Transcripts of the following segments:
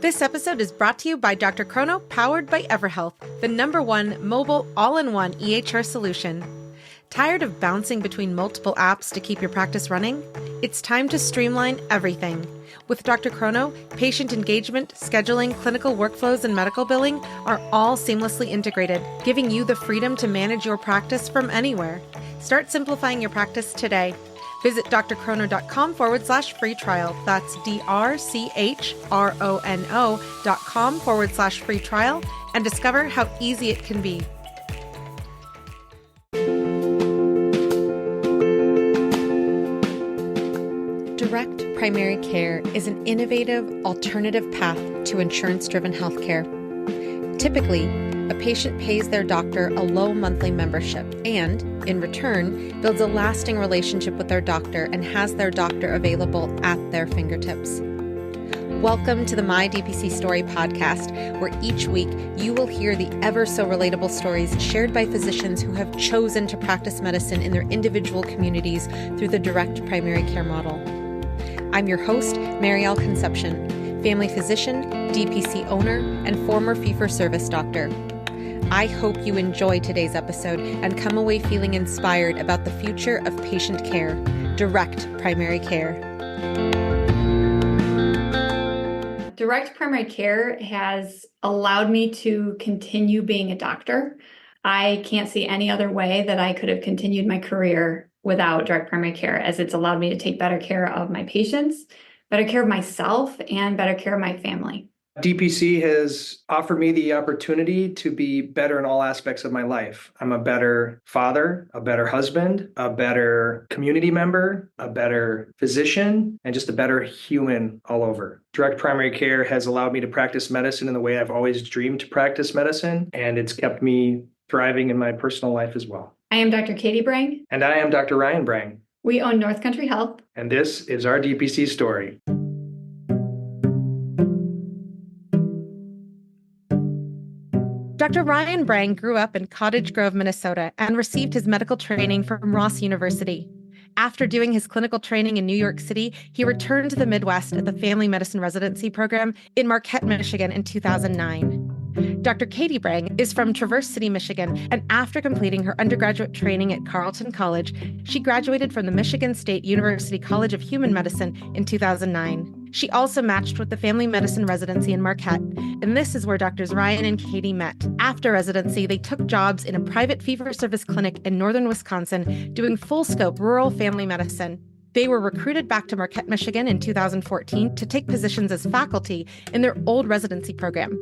This episode is brought to you by Dr. Chrono, powered by EverHealth, the #1 mobile all-in-one EHR solution. Tired of bouncing between multiple apps to keep your practice running? It's time to streamline everything. With Dr. Chrono, patient engagement, scheduling, clinical workflows, and medical billing are all seamlessly integrated, giving you the freedom to manage your practice from anywhere. Start simplifying your practice today. Visit drchrono.com/free trial. That's drchrono.com/free trial and discover how easy it can be. Direct primary care is an innovative, alternative path to insurance-driven healthcare. Typically, a patient pays their doctor a low monthly membership and, in return, builds a lasting relationship with their doctor and has their doctor available at their fingertips. Welcome to the My DPC Story podcast, where each week you will hear the ever-so-relatable stories shared by physicians who have chosen to practice medicine in their individual communities through the direct primary care model. I'm your host, Maryal Concepcion, family physician, DPC owner, and former fee-for-service doctor. I hope you enjoy today's episode and come away feeling inspired about the future of patient care, direct primary care. Direct primary care has allowed me to continue being a doctor. I can't see any other way that I could have continued my career without direct primary care, as it's allowed me to take better care of my patients, better care of myself, and better care of my family. DPC has offered me the opportunity to be better in all aspects of my life. I'm a better father, a better husband, a better community member, a better physician, and just a better human all over. Direct primary care has allowed me to practice medicine in the way I've always dreamed to practice medicine, and it's kept me thriving in my personal life as well. I am Dr. Katie Brang. And I am Dr. Ryan Brang. We own North Country Health. And this is our DPC story. Dr. Ryan Brang grew up in Cottage Grove, Minnesota, and received his medical training from Ross University. After doing his clinical training in New York City, he returned to the Midwest at the Family Medicine Residency Program in Marquette, Michigan in 2009. Dr. Katie Brang is from Traverse City, Michigan, and after completing her undergraduate training at Carleton College, she graduated from the Michigan State University College of Human Medicine in 2009. She also matched with the Family Medicine Residency in Marquette, and this is where Drs. Ryan and Katie met. After residency, they took jobs in a private fee-for-service clinic in northern Wisconsin, doing full-scope rural family medicine. They were recruited back to Marquette, Michigan in 2014 to take positions as faculty in their old residency program.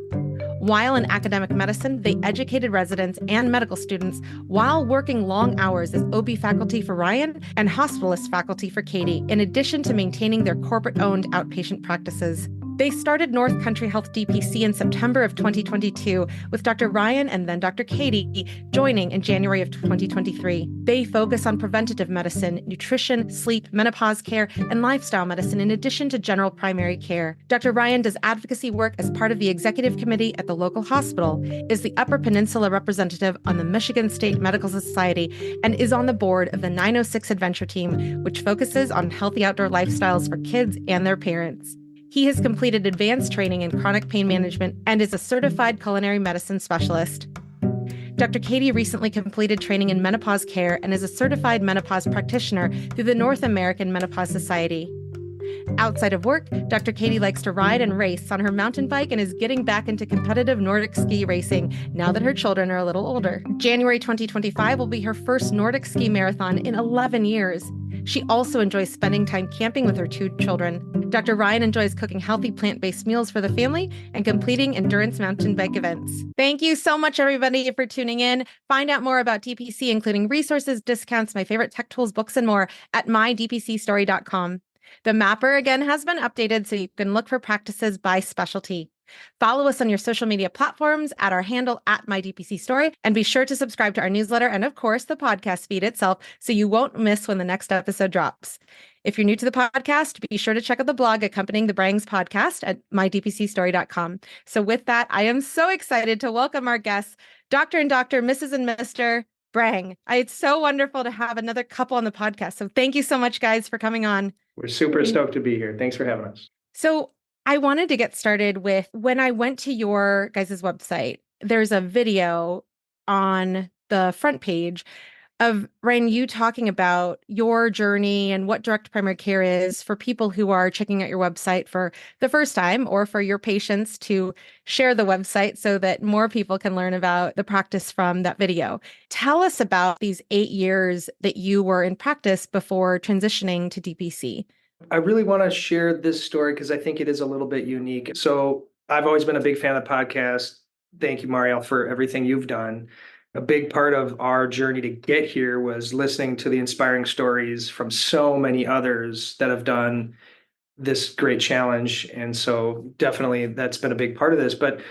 While in academic medicine, they educated residents and medical students while working long hours as OB faculty for Ryan and hospitalist faculty for Katie, in addition to maintaining their corporate-owned outpatient practices. They started North Country Health DPC in September of 2022, with Dr. Ryan and then Dr. Katie joining in January of 2023. They focus on preventative medicine, nutrition, sleep, menopause care, and lifestyle medicine in addition to general primary care. Dr. Ryan does advocacy work as part of the executive committee at the local hospital, is the Upper Peninsula representative on the Michigan State Medical Society, and is on the board of the 906 Adventure Team, which focuses on healthy outdoor lifestyles for kids and their parents. He has completed advanced training in chronic pain management and is a certified culinary medicine specialist. Dr. Katie recently completed training in menopause care and is a certified menopause practitioner through the North American Menopause Society. Outside of work, Dr. Katie likes to ride and race on her mountain bike and is getting back into competitive Nordic ski racing now that her children are a little older. January 2025 will be her first Nordic ski marathon in 11 years. She also enjoys spending time camping with her 2 children. Dr. Ryan enjoys cooking healthy plant-based meals for the family and completing endurance mountain bike events. Thank you so much, everybody, for tuning in. Find out more about DPC, including resources, discounts, my favorite tech tools, books, and more at mydpcstory.com. The mapper, again, has been updated so you can look for practices by specialty. Follow us on your social media platforms at our handle at MyDPCStory, and be sure to subscribe to our newsletter and, of course, the podcast feed itself so you won't miss when the next episode drops. If you're new to the podcast, be sure to check out the blog accompanying the Brangs podcast at mydpcstory.com. So with that, I am so excited to welcome our guests, Dr. and Dr., Mrs. and Mr. Brang. It's so wonderful to have another couple on the podcast. So thank you so much, guys, for coming on. We're super stoked to be here. Thanks for having us. So I wanted to get started with when I went to your guys' website, there's a video on the front page of Ryan, you talking about your journey and what direct primary care is for people who are checking out your website for the first time, or for your patients to share the website so that more people can learn about the practice from that video. Tell us about these 8 years that you were in practice before transitioning to DPC. I really want to share this story because I think it is a little bit unique. So I've always been a big fan of the podcast. Thank you, Maryal, for everything you've done. A big part of our journey to get here was listening to the inspiring stories from so many others that have done this great challenge. And so definitely that's been a big part of this. But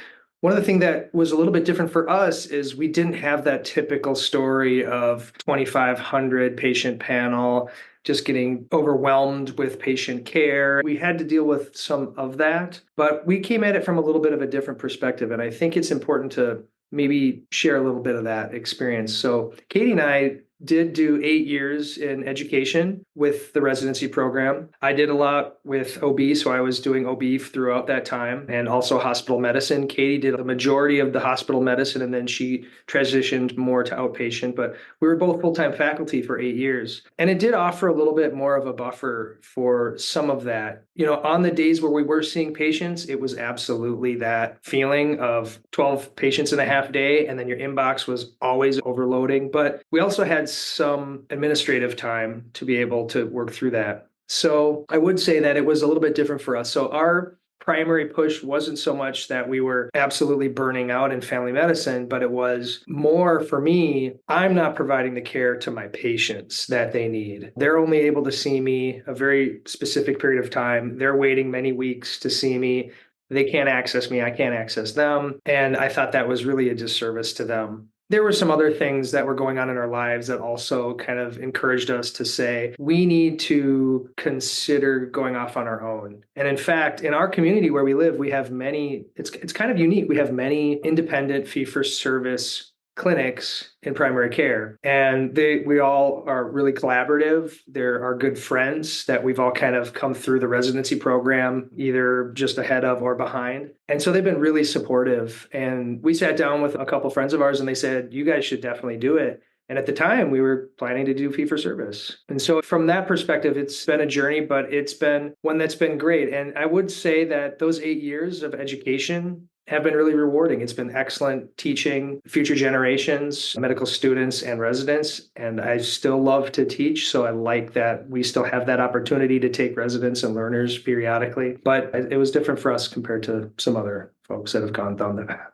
one of the things that was a little bit different for us is we didn't have that typical story of 2,500 patient panel, just getting overwhelmed with patient care. We had to deal with some of that, but we came at it from a little bit of a different perspective. And I think it's important to maybe share a little bit of that experience. So Katie and I did do 8 years in education with the residency program. I did a lot with OB, so I was doing OB throughout that time, and also hospital medicine. Katie did the majority of the hospital medicine, and then she transitioned more to outpatient, but we were both full-time faculty for 8 years. And it did offer a little bit more of a buffer for some of that. On the days where we were seeing patients, it was absolutely that feeling of 12 patients in a half day, and then your inbox was always overloading. But we also had some administrative time to be able to work through that. So I would say that it was a little bit different for us. So our primary push wasn't so much that we were absolutely burning out in family medicine, but it was more for me, I'm not providing the care to my patients that they need. They're only able to see me a very specific period of time. They're waiting many weeks to see me. They can't access me. I can't access them. And I thought that was really a disservice to them. There were some other things that were going on in our lives that also kind of encouraged us to say, we need to consider going off on our own. And in fact, in our community where we live, we have many, it's kind of unique. We have many independent fee-for-service clinics in primary care, and we all are really collaborative. There are good friends that we've all kind of come through the residency program, either just ahead of or behind. And so they've been really supportive. And we sat down with a couple friends of ours and they said, you guys should definitely do it. And at the time, we were planning to do fee for service. And so from that perspective, it's been a journey, but it's been one that's been great. And I would say that those 8 years of education have been really rewarding. It's been excellent teaching future generations, medical students and residents. And I still love to teach. So I like that we still have that opportunity to take residents and learners periodically. But it was different for us compared to some other folks that have gone down that path.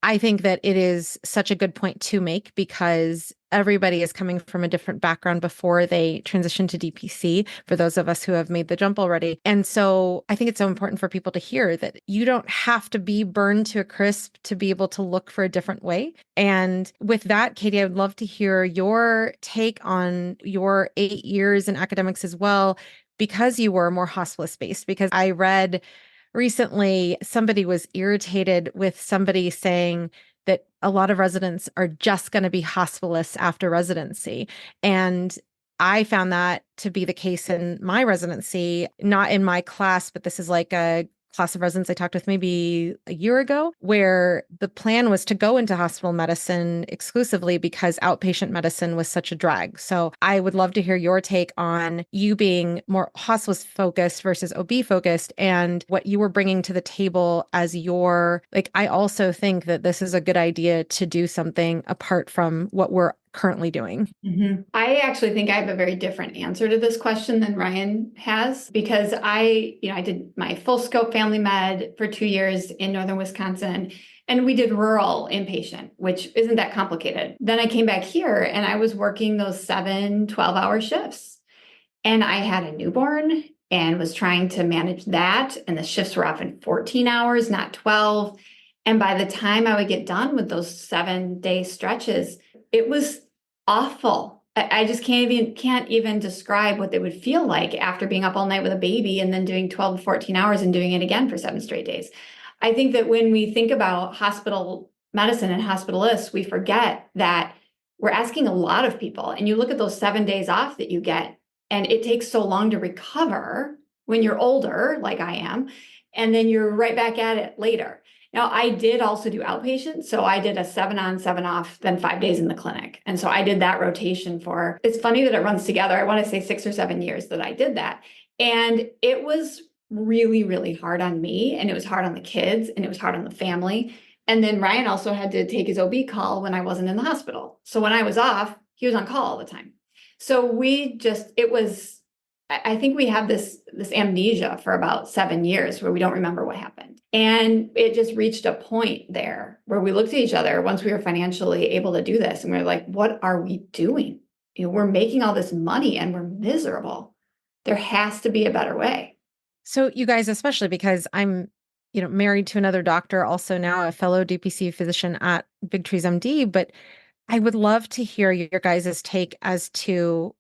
I think that it is such a good point to make because everybody is coming from a different background before they transition to DPC, for those of us who have made the jump already. And so I think it's so important for people to hear that you don't have to be burned to a crisp to be able to look for a different way. And with that, Katie, I would love to hear your take on your 8 years in academics as well, because you were more hospice-based, because I read recently, somebody was irritated with somebody saying that a lot of residents are just going to be hospitalists after residency. And I found that to be the case in my residency, not in my class, but this is like a class of residents I talked with maybe a year ago, where the plan was to go into hospital medicine exclusively because outpatient medicine was such a drag. So I would love to hear your take on you being more hospice focused versus OB focused and what you were bringing to the table as I also think that this is a good idea to do something apart from what we're currently doing. Mm-hmm. I actually think I have a very different answer to this question than Ryan has, because I did my full scope family med for 2 years in northern Wisconsin, and we did rural inpatient, which isn't that complicated. Then I came back here and I was working those 7 12-hour shifts, and I had a newborn and was trying to manage that. And the shifts were often 14 hours, not 12. And by the time I would get done with those 7-day stretches, it was awful. I just can't even describe what they would feel like after being up all night with a baby and then doing 12 to 14 hours and doing it again for 7 straight days. I think that when we think about hospital medicine and hospitalists, we forget that we're asking a lot of people. And you look at those 7 days off that you get, and it takes so long to recover when you're older, like I am. and then you're right back at it later. Now, I did also do outpatient. So I did a 7 on, 7 off, then 5 days in the clinic. And so I did that rotation for, it's funny that it runs together. I want to say 6 or 7 years that I did that. And it was really, really hard on me. And it was hard on the kids and it was hard on the family. And then Ryan also had to take his OB call when I wasn't in the hospital. So when I was off, he was on call all the time. So I think we have this amnesia for about 7 years where we don't remember what happened. And it just reached a point there where we looked at each other once we were financially able to do this. And we were like, what are we doing? We're making all this money and we're miserable. There has to be a better way. So you guys, especially because I'm, married to another doctor, also now a fellow DPC physician at Big Trees MD, but I would love to hear your guys' take as to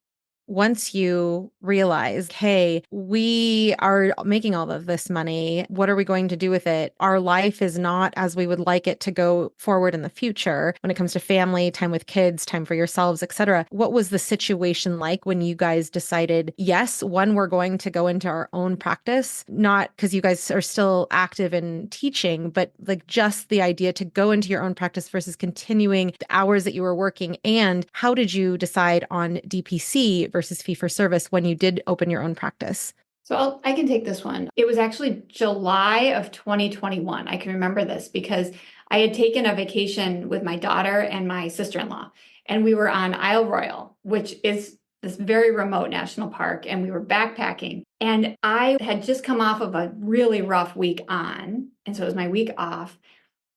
once you realize, hey, we are making all of this money, what are we going to do with it? Our life is not as we would like it to go forward in the future when it comes to family, time with kids, time for yourselves, etc. What was the situation like when you guys decided, yes, one, we're going to go into our own practice, not because you guys are still active in teaching, but like just the idea to go into your own practice versus continuing the hours that you were working? And how did you decide on DPC versus fee for service when you did open your own practice? So I can take this one. It was actually July of 2021. I can remember this because I had taken a vacation with my daughter and my sister-in-law, and we were on Isle Royal, which is this very remote national park, and we were backpacking. And I had just come off of a really rough week on, and so it was my week off.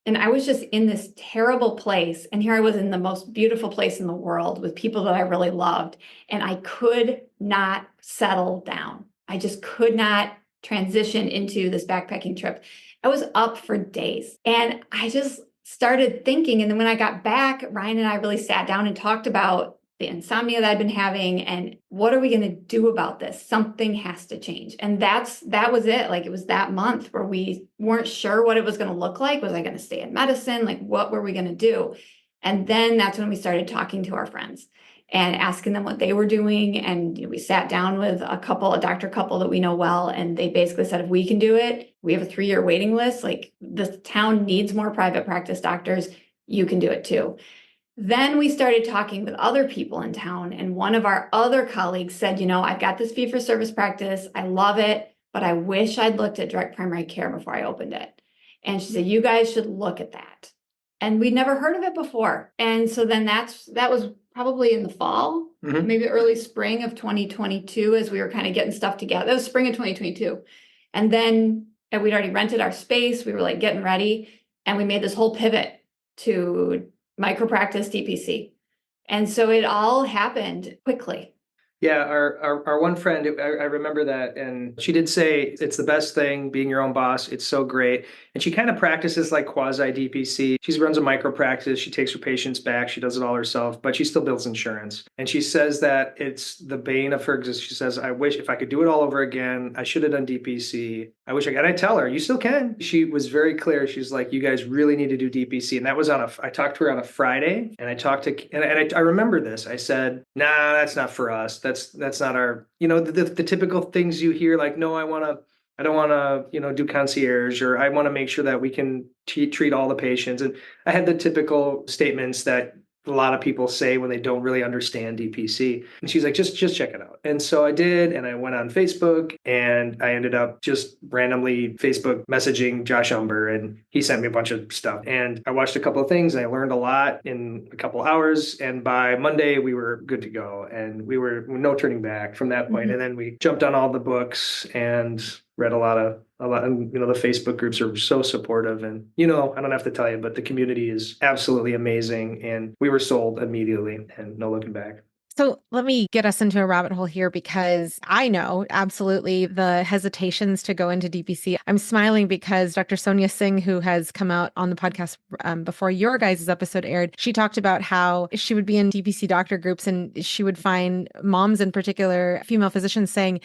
And I was just in this terrible place. And here I was in the most beautiful place in the world with people that I really loved. And I could not settle down. I just could not transition into this backpacking trip. I was up for days. And I just started thinking. And then when I got back, Ryan and I really sat down and talked about the insomnia that I'd been having and what are we going to do about this? Something has to change. And that was it. Like it was that month where we weren't sure what it was going to look like. Was I going to stay in medicine? Like what were we going to do? And then that's when we started talking to our friends and asking them what they were doing. And we sat down with a doctor couple that we know well. And they basically said, if we can do it, we have a 3-year waiting list. Like the town needs more private practice doctors. You can do it too. Then we started talking with other people in town. And one of our other colleagues said, I've got this fee for service practice. I love it, but I wish I'd looked at direct primary care before I opened it. And she said, you guys should look at that. And we'd never heard of it before. And so then that was probably in the fall, maybe early spring of 2022, as we were kind of getting stuff together. That was spring of 2022. And then we'd already rented our space. We were like getting ready. And we made this whole pivot to micropractice DPC. And so it all happened quickly. Yeah, our one friend, I remember that, and she did say it's the best thing being your own boss. It's so great. And she kind of practices like quasi DPC. She runs a micro practice. She takes her patients back. She does it all herself, but she still builds insurance. And she says that it's the bane of her existence. She says, I wish if I could do it all over again, I should have done DPC. I wish I could. And I tell her, you still can. She was very clear. She's like, you guys really need to do DPC. And that was I talked to her on a Friday, and I remember this. I said, nah, that's not for us. That's not our, the typical things you hear, like, no, I don't want to, do concierge, or I want to make sure that we can treat all the patients. And I had the typical statements that a lot of people say when they don't really understand DPC. And she's like, just check it out. And so I did, and I went on Facebook, and I ended up just randomly Facebook messaging Josh Umber, and he sent me a bunch of stuff. And I watched a couple of things, and I learned a lot in a couple of hours. And by Monday, we were good to go, and we were no turning back from that point. And then we jumped on all the books and read a lot, and the Facebook groups are so supportive, and I don't have to tell you, but the community is absolutely amazing, and we were sold immediately and no looking back. So let me get us into a rabbit hole here, because I know absolutely the hesitations to go into DPC. I'm smiling because Dr. Sonia Singh, who has come out on the podcast before your guys' episode aired, she talked about how she would be in DPC doctor groups, and she would find moms, in particular, female physicians, saying,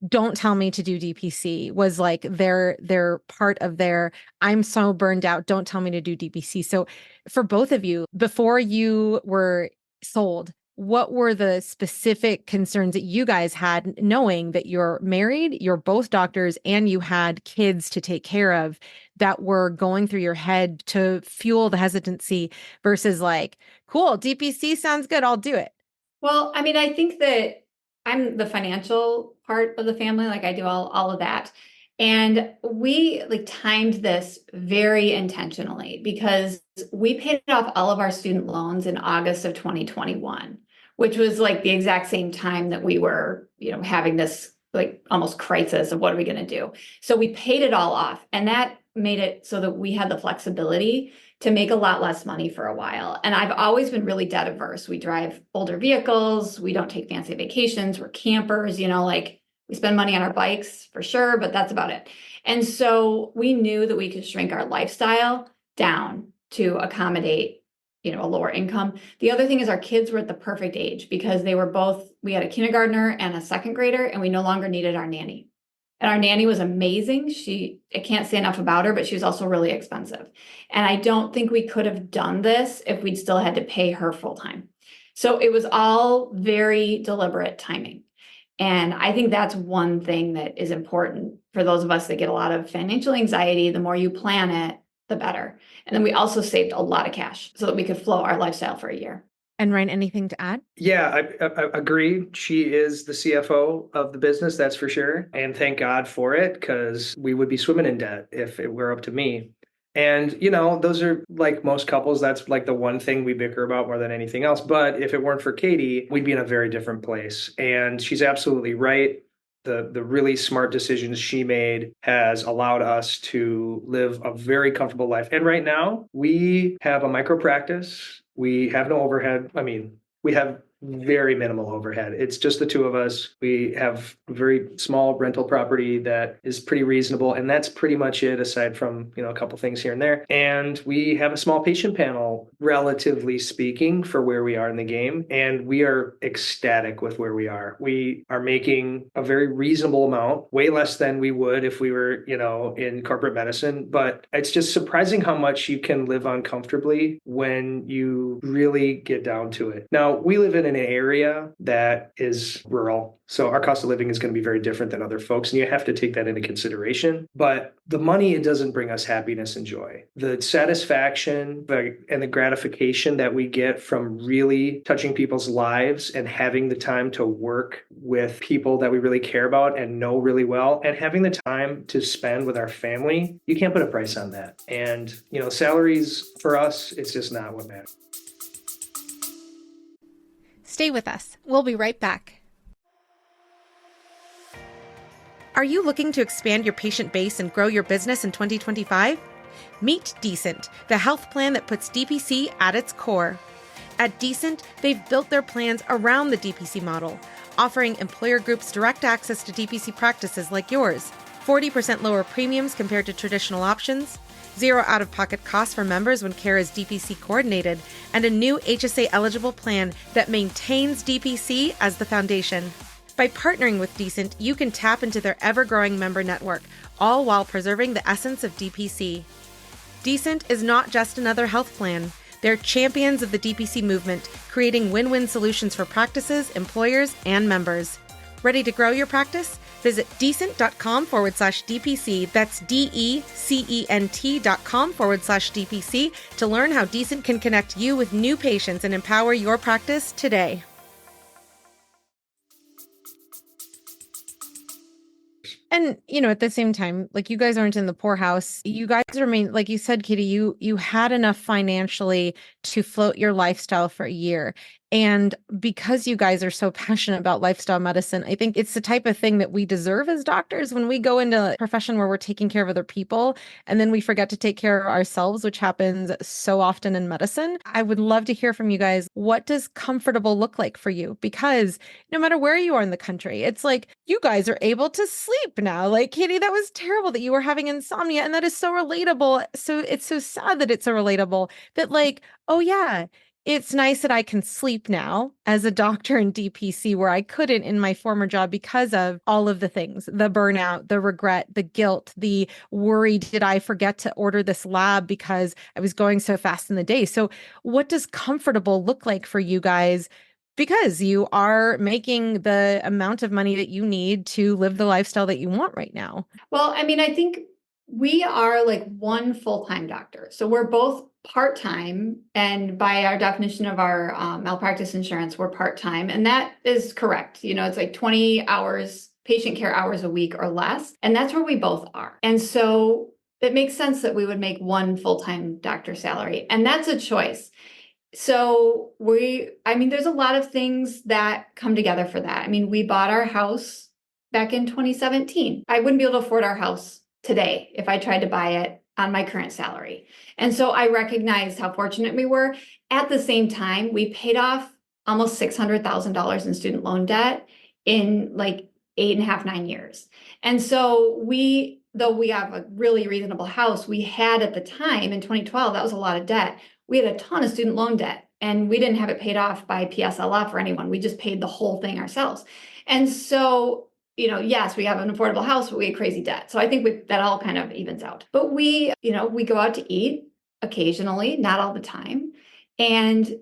don't tell me to do DPC, was like their part of their, I'm so burned out, don't tell me to do DPC. So for both of you, before you were sold what were the specific concerns that you guys had, knowing that you're married, you're both doctors, and you had kids to take care of, that were going through your head to fuel the hesitancy versus like, cool, DPC sounds good, I'll do it? Well, I mean, I think that I'm the financial part of the family, like I do all of that. And we like timed this very intentionally because we paid off all of our student loans in August of 2021, which was like the exact same time that we were, having this like almost crisis of what are we going to do. So we paid it all off, and that made it so that we had the flexibility to make a lot less money for a while. And I've always been really debt averse. We drive older vehicles. We don't take fancy vacations. We're campers, like we spend money on our bikes for sure, but that's about it. And so we knew that we could shrink our lifestyle down to accommodate, a lower income. The other thing is our kids were at the perfect age because we had a kindergartner and a second grader, and we no longer needed our nanny. And our nanny was amazing. I can't say enough about her, but she was also really expensive. And I don't think we could have done this if we'd still had to pay her full time. So it was all very deliberate timing. And I think that's one thing that is important for those of us that get a lot of financial anxiety. The more you plan it, the better. And then we also saved a lot of cash so that we could flow our lifestyle for a year. And Ryan, anything to add? Yeah, I agree. She is the CFO of the business, that's for sure. And thank God for it, because we would be swimming in debt if it were up to me. And, those are like most couples, that's like the one thing we bicker about more than anything else. But if it weren't for Katie, we'd be in a very different place. And she's absolutely right. The really smart decisions she made has allowed us to live a very comfortable life. And right now we have a micro practice. We have no overhead. I mean, we have very minimal overhead. It's just the two of us. We have a very small rental property that is pretty reasonable. And that's pretty much it, aside from, a couple things here and there. And we have a small patient panel, relatively speaking, for where we are in the game. And we are ecstatic with where we are. We are making a very reasonable amount, way less than we would if we were, in corporate medicine. But it's just surprising how much you can live on comfortably when you really get down to it. Now, we live in an area that is rural, so our cost of living is going to be very different than other folks, and you have to take that into consideration. But the money, it doesn't bring us happiness and joy. The satisfaction and the gratification that we get from really touching people's lives and having the time to work with people that we really care about and know really well, and having the time to spend with our family, you can't put a price on that. And, salaries for us, it's just not what matters. Stay with us. We'll be right back. Are you looking to expand your patient base and grow your business in 2025? Meet Decent, the health plan that puts DPC at its core. At Decent, they've built their plans around the DPC model, offering employer groups direct access to DPC practices like yours, 40% lower premiums compared to traditional options, 0 out-of-pocket costs for members when care is DPC coordinated, and a new HSA-eligible plan that maintains DPC as the foundation. By partnering with Decent, you can tap into their ever-growing member network, all while preserving the essence of DPC. Decent is not just another health plan. They're champions of the DPC movement, creating win-win solutions for practices, employers, and members. Ready to grow your practice? Visit decent.com/DPC. That's DECENT.com/DPC to learn how Decent can connect you with new patients and empower your practice today. And, at the same time, like, you guys aren't in the poorhouse. You guys remain, like you said, Katie, you had enough financially to float your lifestyle for a year. And because you guys are so passionate about lifestyle medicine, I think it's the type of thing that we deserve as doctors when we go into a profession where we're taking care of other people and then we forget to take care of ourselves, which happens so often in medicine. I would love to hear from you guys. What does comfortable look like for you? Because no matter where you are in the country, it's like you guys are able to sleep now. Like, Katie, that was terrible that you were having insomnia, and that is so relatable. So it's so sad that it's so relatable that, like, oh yeah, it's nice that I can sleep now as a doctor in DPC where I couldn't in my former job because of all of the things, the burnout, the regret, the guilt, the worry. Did I forget to order this lab because I was going so fast in the day? So what does comfortable look like for you guys because you are making the amount of money that you need to live the lifestyle that you want right now. Well, I mean, I think we are like one full-time doctor. So we're both part-time, and by our definition of our malpractice insurance, we're part-time, and that is correct. It's like 20 hours, patient care hours a week or less, and that's where we both are. And so it makes sense that we would make one full-time doctor salary, and that's a choice. So there's a lot of things that come together for that. I mean, we bought our house back in 2017. I wouldn't be able to afford our house today if I tried to buy it on my current salary. And so I recognized how fortunate we were. At the same time, we paid off almost $600,000 in student loan debt in like 8.5, 9 years. And so though we have a really reasonable house, we had at the time in 2012, that was a lot of debt. We had a ton of student loan debt, and we didn't have it paid off by PSLF or anyone. We just paid the whole thing ourselves. And so, yes, we have an affordable house, but we had crazy debt. So I think that all kind of evens out. But we go out to eat occasionally, not all the time. And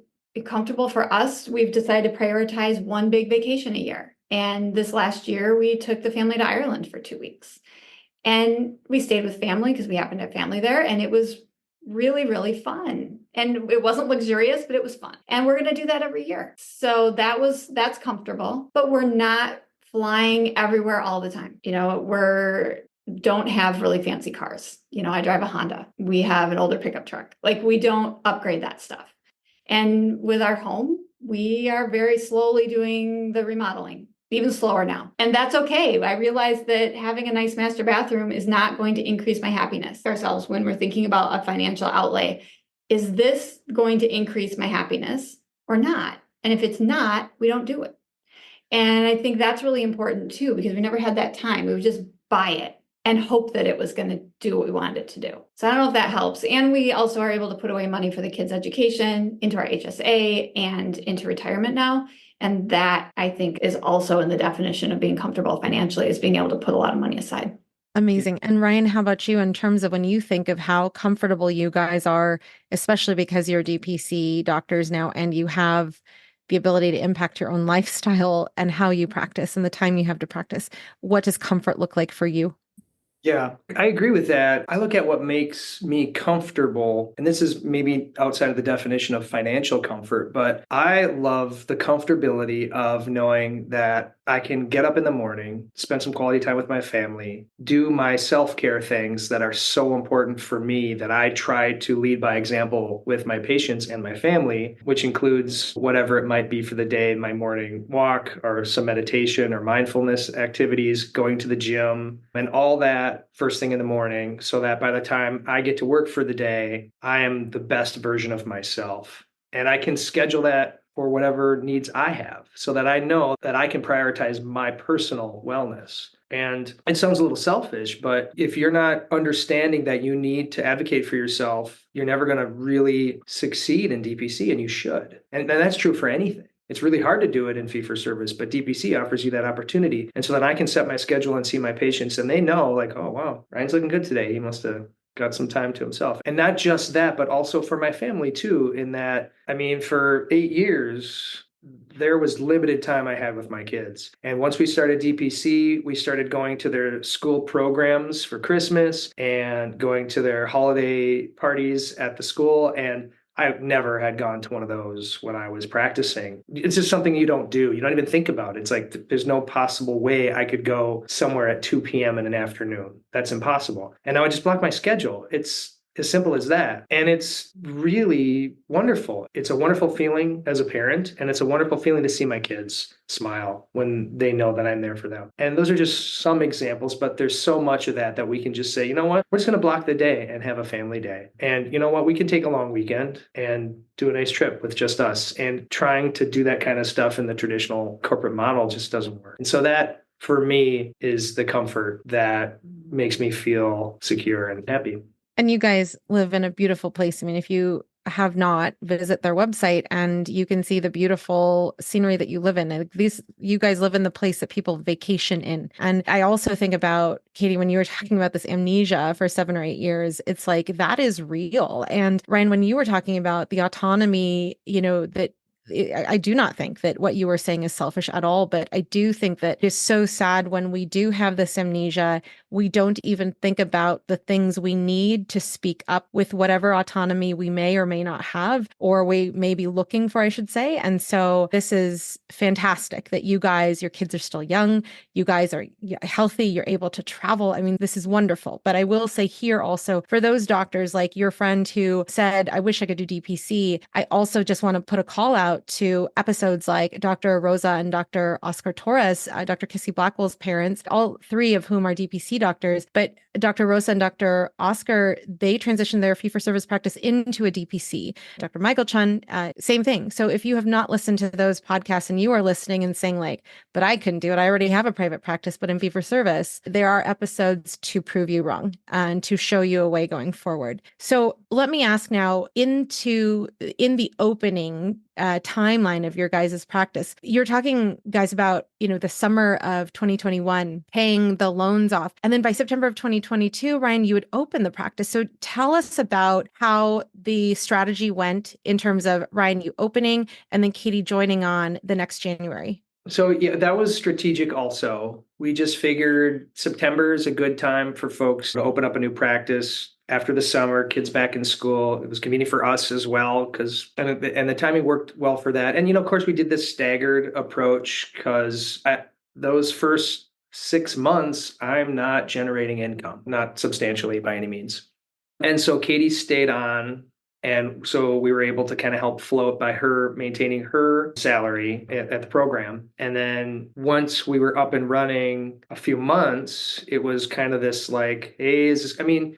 comfortable for us, we've decided to prioritize one big vacation a year. And this last year, we took the family to Ireland for 2 weeks. And we stayed with family because we happened to have family there. And it was really, really fun. And it wasn't luxurious, but it was fun. And we're going to do that every year. So that's comfortable, but we're not flying everywhere all the time. Don't have really fancy cars. I drive a Honda. We have an older pickup truck. Like, we don't upgrade that stuff. And with our home, we are very slowly doing the remodeling, even slower now. And that's okay. I realize that having a nice master bathroom is not going to increase my happiness. Ourselves, when we're thinking about a financial outlay, is this going to increase my happiness or not? And if it's not, we don't do it. And I think that's really important too, because we never had that time. We would just buy it and hope that it was going to do what we wanted it to do. So I don't know if that helps. And we also are able to put away money for the kids' education, into our HSA, and into retirement now. And that, I think, is also in the definition of being comfortable financially, is being able to put a lot of money aside. Amazing. And Ryan, how about you in terms of when you think of how comfortable you guys are, especially because you're DPC doctors now and you have the ability to impact your own lifestyle and how you practice and the time you have to practice? What does comfort look like for you? Yeah, I agree with that. I look at what makes me comfortable, and this is maybe outside of the definition of financial comfort, but I love the comfortability of knowing that I can get up in the morning, spend some quality time with my family, do my self-care things that are so important for me that I try to lead by example with my patients and my family, which includes whatever it might be for the day, my morning walk or some meditation or mindfulness activities, going to the gym, and all that first thing in the morning, so that by the time I get to work for the day, I am the best version of myself. And I can schedule that for whatever needs I have, so that I know that I can prioritize my personal wellness. And it sounds a little selfish, but if you're not understanding that you need to advocate for yourself, you're never going to really succeed in DPC, and you should. And that's true for anything. It's really hard to do it in fee-for-service, but DPC offers you that opportunity. And so that I can set my schedule and see my patients, and they know, like, oh, wow, Ryan's looking good today. He must have got some time to himself. And not just that, but also for my family too, in that, I mean, for 8 years, there was limited time I had with my kids. And once we started DPC, we started going to their school programs for Christmas and going to their holiday parties at the school. And I never had gone to one of those when I was practicing. It's just something you don't do. You don't even think about it. It's like there's no possible way I could go somewhere at 2 p.m. in an afternoon. That's impossible. And now I just block my schedule. It's as simple as that. And it's really wonderful. It's a wonderful feeling as a parent, and it's a wonderful feeling to see my kids smile when they know that I'm there for them. And those are just some examples, but there's so much of that we can just say, you know what, we're just going to block the day and have a family day. And you know what, we can take a long weekend and do a nice trip with just us. And trying to do that kind of stuff in the traditional corporate model just doesn't work. And so that, for me, is the comfort that makes me feel secure and happy. And you guys live in a beautiful place. I mean, if you have not, visit their website and you can see the beautiful scenery that you live in. And you guys live in the place that people vacation in. And I also think about, Katie, when you were talking about this amnesia for 7 or 8 years, it's like that is real. And Ryan, when you were talking about the autonomy, that I do not think that what you were saying is selfish at all, but I do think that it's so sad when we do have this amnesia, we don't even think about the things we need to speak up with whatever autonomy we may or may not have, or we may be looking for, I should say. And so this is fantastic that you guys, your kids are still young, you guys are healthy, you're able to travel. I mean, this is wonderful. But I will say here also, for those doctors like your friend who said, I wish I could do DPC, I also just want to put a call out to episodes like Dr. Rosa and Dr. Oscar Torres, Dr. Kissy Blackwell's parents, all three of whom are DPC doctors. But Dr. Rosa and Dr. Oscar, they transitioned their fee-for-service practice into a DPC. Dr. Michael Chun, same thing. So if you have not listened to those podcasts and you are listening and saying like, but I couldn't do it, I already have a private practice, but in fee-for-service, there are episodes to prove you wrong and to show you a way going forward. So let me ask now, in the opening timeline of your guys' practice, you're talking, guys, about, the summer of 2021, paying the loans off. And then by September of 2022, Ryan, you would open the practice. So tell us about how the strategy went in terms of, Ryan, you opening and then Katie joining on the next January. So yeah, that was strategic also. We just figured September is a good time for folks to open up a new practice after the summer, kids back in school. It was convenient for us as well and the timing worked well for that. And, of course, we did this staggered approach because those first 6 months, I'm not generating income, not substantially by any means. And so Katie stayed on. And so we were able to kind of help float by her maintaining her salary at the program. And then once we were up and running a few months, it was kind of this like, hey,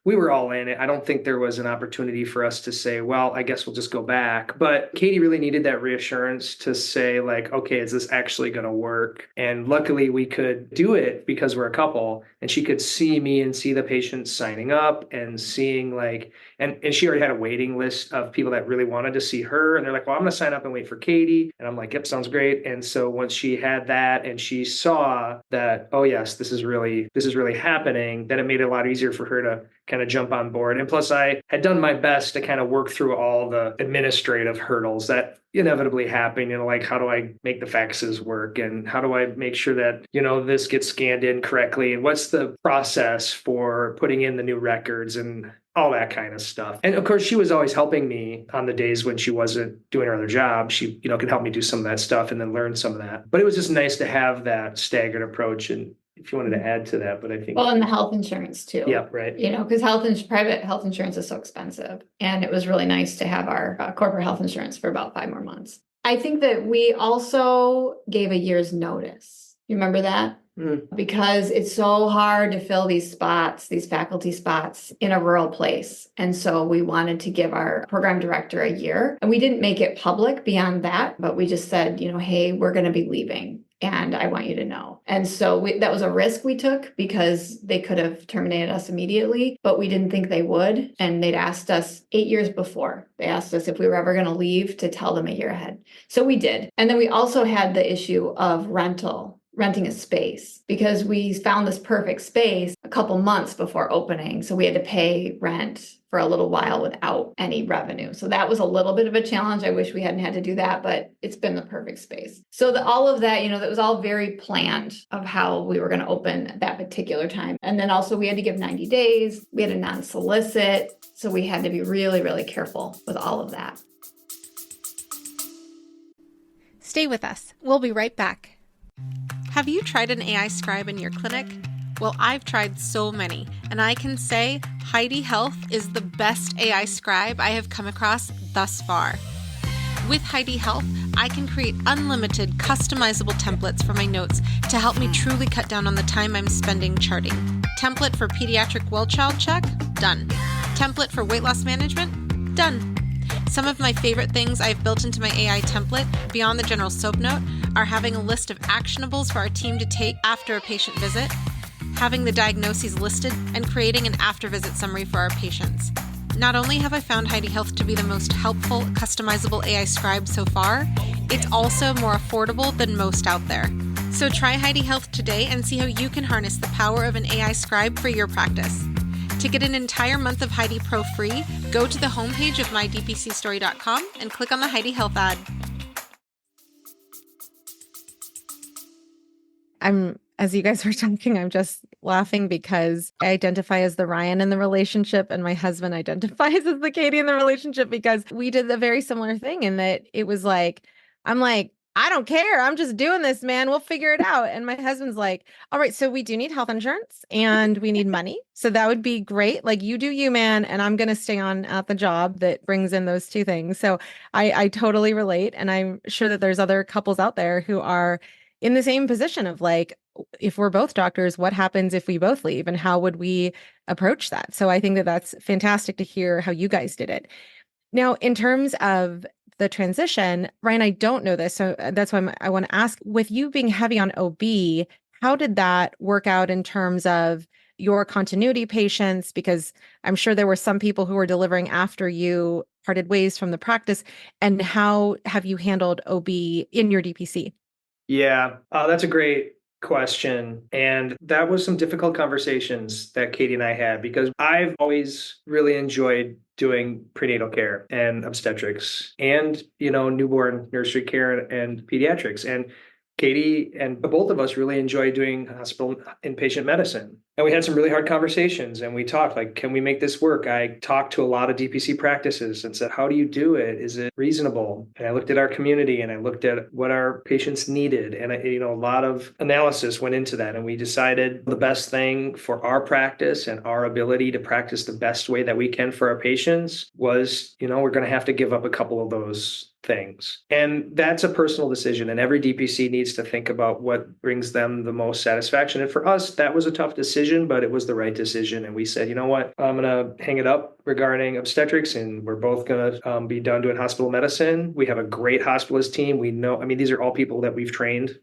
we were all in it. I don't think there was an opportunity for us to say, well, I guess we'll just go back. But Katie really needed that reassurance to say like, okay, is this actually going to work? And luckily we could do it because we're a couple, and she could see me and see the patients signing up and seeing like, and she already had a waiting list of people that really wanted to see her. And they're like, well, I'm going to sign up and wait for Katie. And I'm like, yep, sounds great. And so once she had that and she saw that, oh yes, this is really happening, then it made it a lot easier for her to kind of jump on board. And plus I had done my best to kind of work through all the administrative hurdles that inevitably happen, like how do I make the faxes work, and how do I make sure that, this gets scanned in correctly, and what's the process for putting in the new records and all that kind of stuff. And of course, she was always helping me on the days when she wasn't doing her other job. She, could help me do some of that stuff and then learn some of that. But it was just nice to have that staggered approach. And if you wanted to add to that, but I think. Well, and the health insurance too. Yeah, right. Because private health insurance is so expensive. And it was really nice to have our corporate health insurance for about 5 more months. I think that we also gave a year's notice. You remember that? Because it's so hard to fill these spots, these faculty spots in a rural place. And so we wanted to give our program director a year. And we didn't make it public beyond that, but we just said, hey, we're going to be leaving. And I want you to know. And so that was a risk we took because they could have terminated us immediately, but we didn't think they would. And they'd asked us 8 years before. They asked us if we were ever going to leave to tell them a year ahead. So we did. And then we also had the issue of renting a space because we found this perfect space a couple months before opening. So we had to pay rent for a little while without any revenue. So that was a little bit of a challenge. I wish we hadn't had to do that, but it's been the perfect space. So all of that, that was all very planned of how we were going to open at that particular time. And then also we had to give 90 days. We had a non-solicit. So we had to be really, really careful with all of that. Stay with us. We'll be right back. Have you tried an AI scribe in your clinic? Well, I've tried so many, and I can say Heidi Health is the best AI scribe I have come across thus far. With Heidi Health, I can create unlimited customizable templates for my notes to help me truly cut down on the time I'm spending charting. Template for pediatric well child check? Done. Template for weight loss management? Done. Some of my favorite things I've built into my AI template, beyond the general soap note, are having a list of actionables for our team to take after a patient visit, having the diagnoses listed, and creating an after-visit summary for our patients. Not only have I found Heidi Health to be the most helpful, customizable AI scribe so far, it's also more affordable than most out there. So try Heidi Health today and see how you can harness the power of an AI scribe for your practice. To get an entire month of Heidi Pro free, go to the homepage of mydpcstory.com and click on the Heidi Health ad. as you guys were talking, I'm just laughing because I identify as the Ryan in the relationship and my husband identifies as the Katie in the relationship because we did a very similar thing in that it was like, I'm like, I don't care. I'm just doing this, man. We'll figure it out. And my husband's like, all right, so we do need health insurance and we need money. So that would be great. Like you do you, man. And I'm going to stay on at the job that brings in those two things. So I totally relate. And I'm sure that there's other couples out there who are in the same position of like, if we're both doctors, what happens if we both leave and how would we approach that? So I think that that's fantastic to hear how you guys did it. Now, in terms of the transition, Ryan, I don't know this, so that's why I want to ask, with you being heavy on OB, how did that work out in terms of your continuity patients? Because I'm sure there were some people who were delivering after you parted ways from the practice. And how have you handled OB in your DPC? Yeah, that's a great question. And that was some difficult conversations that Katie and I had because I've always really enjoyed doing prenatal care and obstetrics and, newborn nursery care and pediatrics. And Katie and both of us really enjoy doing hospital inpatient medicine. And we had some really hard conversations and we talked like, can we make this work? I talked to a lot of DPC practices and said, how do you do it? Is it reasonable? And I looked at our community and I looked at what our patients needed. And, a lot of analysis went into that. And we decided the best thing for our practice and our ability to practice the best way that we can for our patients was, we're going to have to give up a couple of those things. And that's a personal decision. And every DPC needs to think about what brings them the most satisfaction. And for us, that was a tough decision, but it was the right decision. And we said, you know what, I'm going to hang it up regarding obstetrics and we're both going to be done doing hospital medicine. We have a great hospitalist team. We know, these are all people that we've trained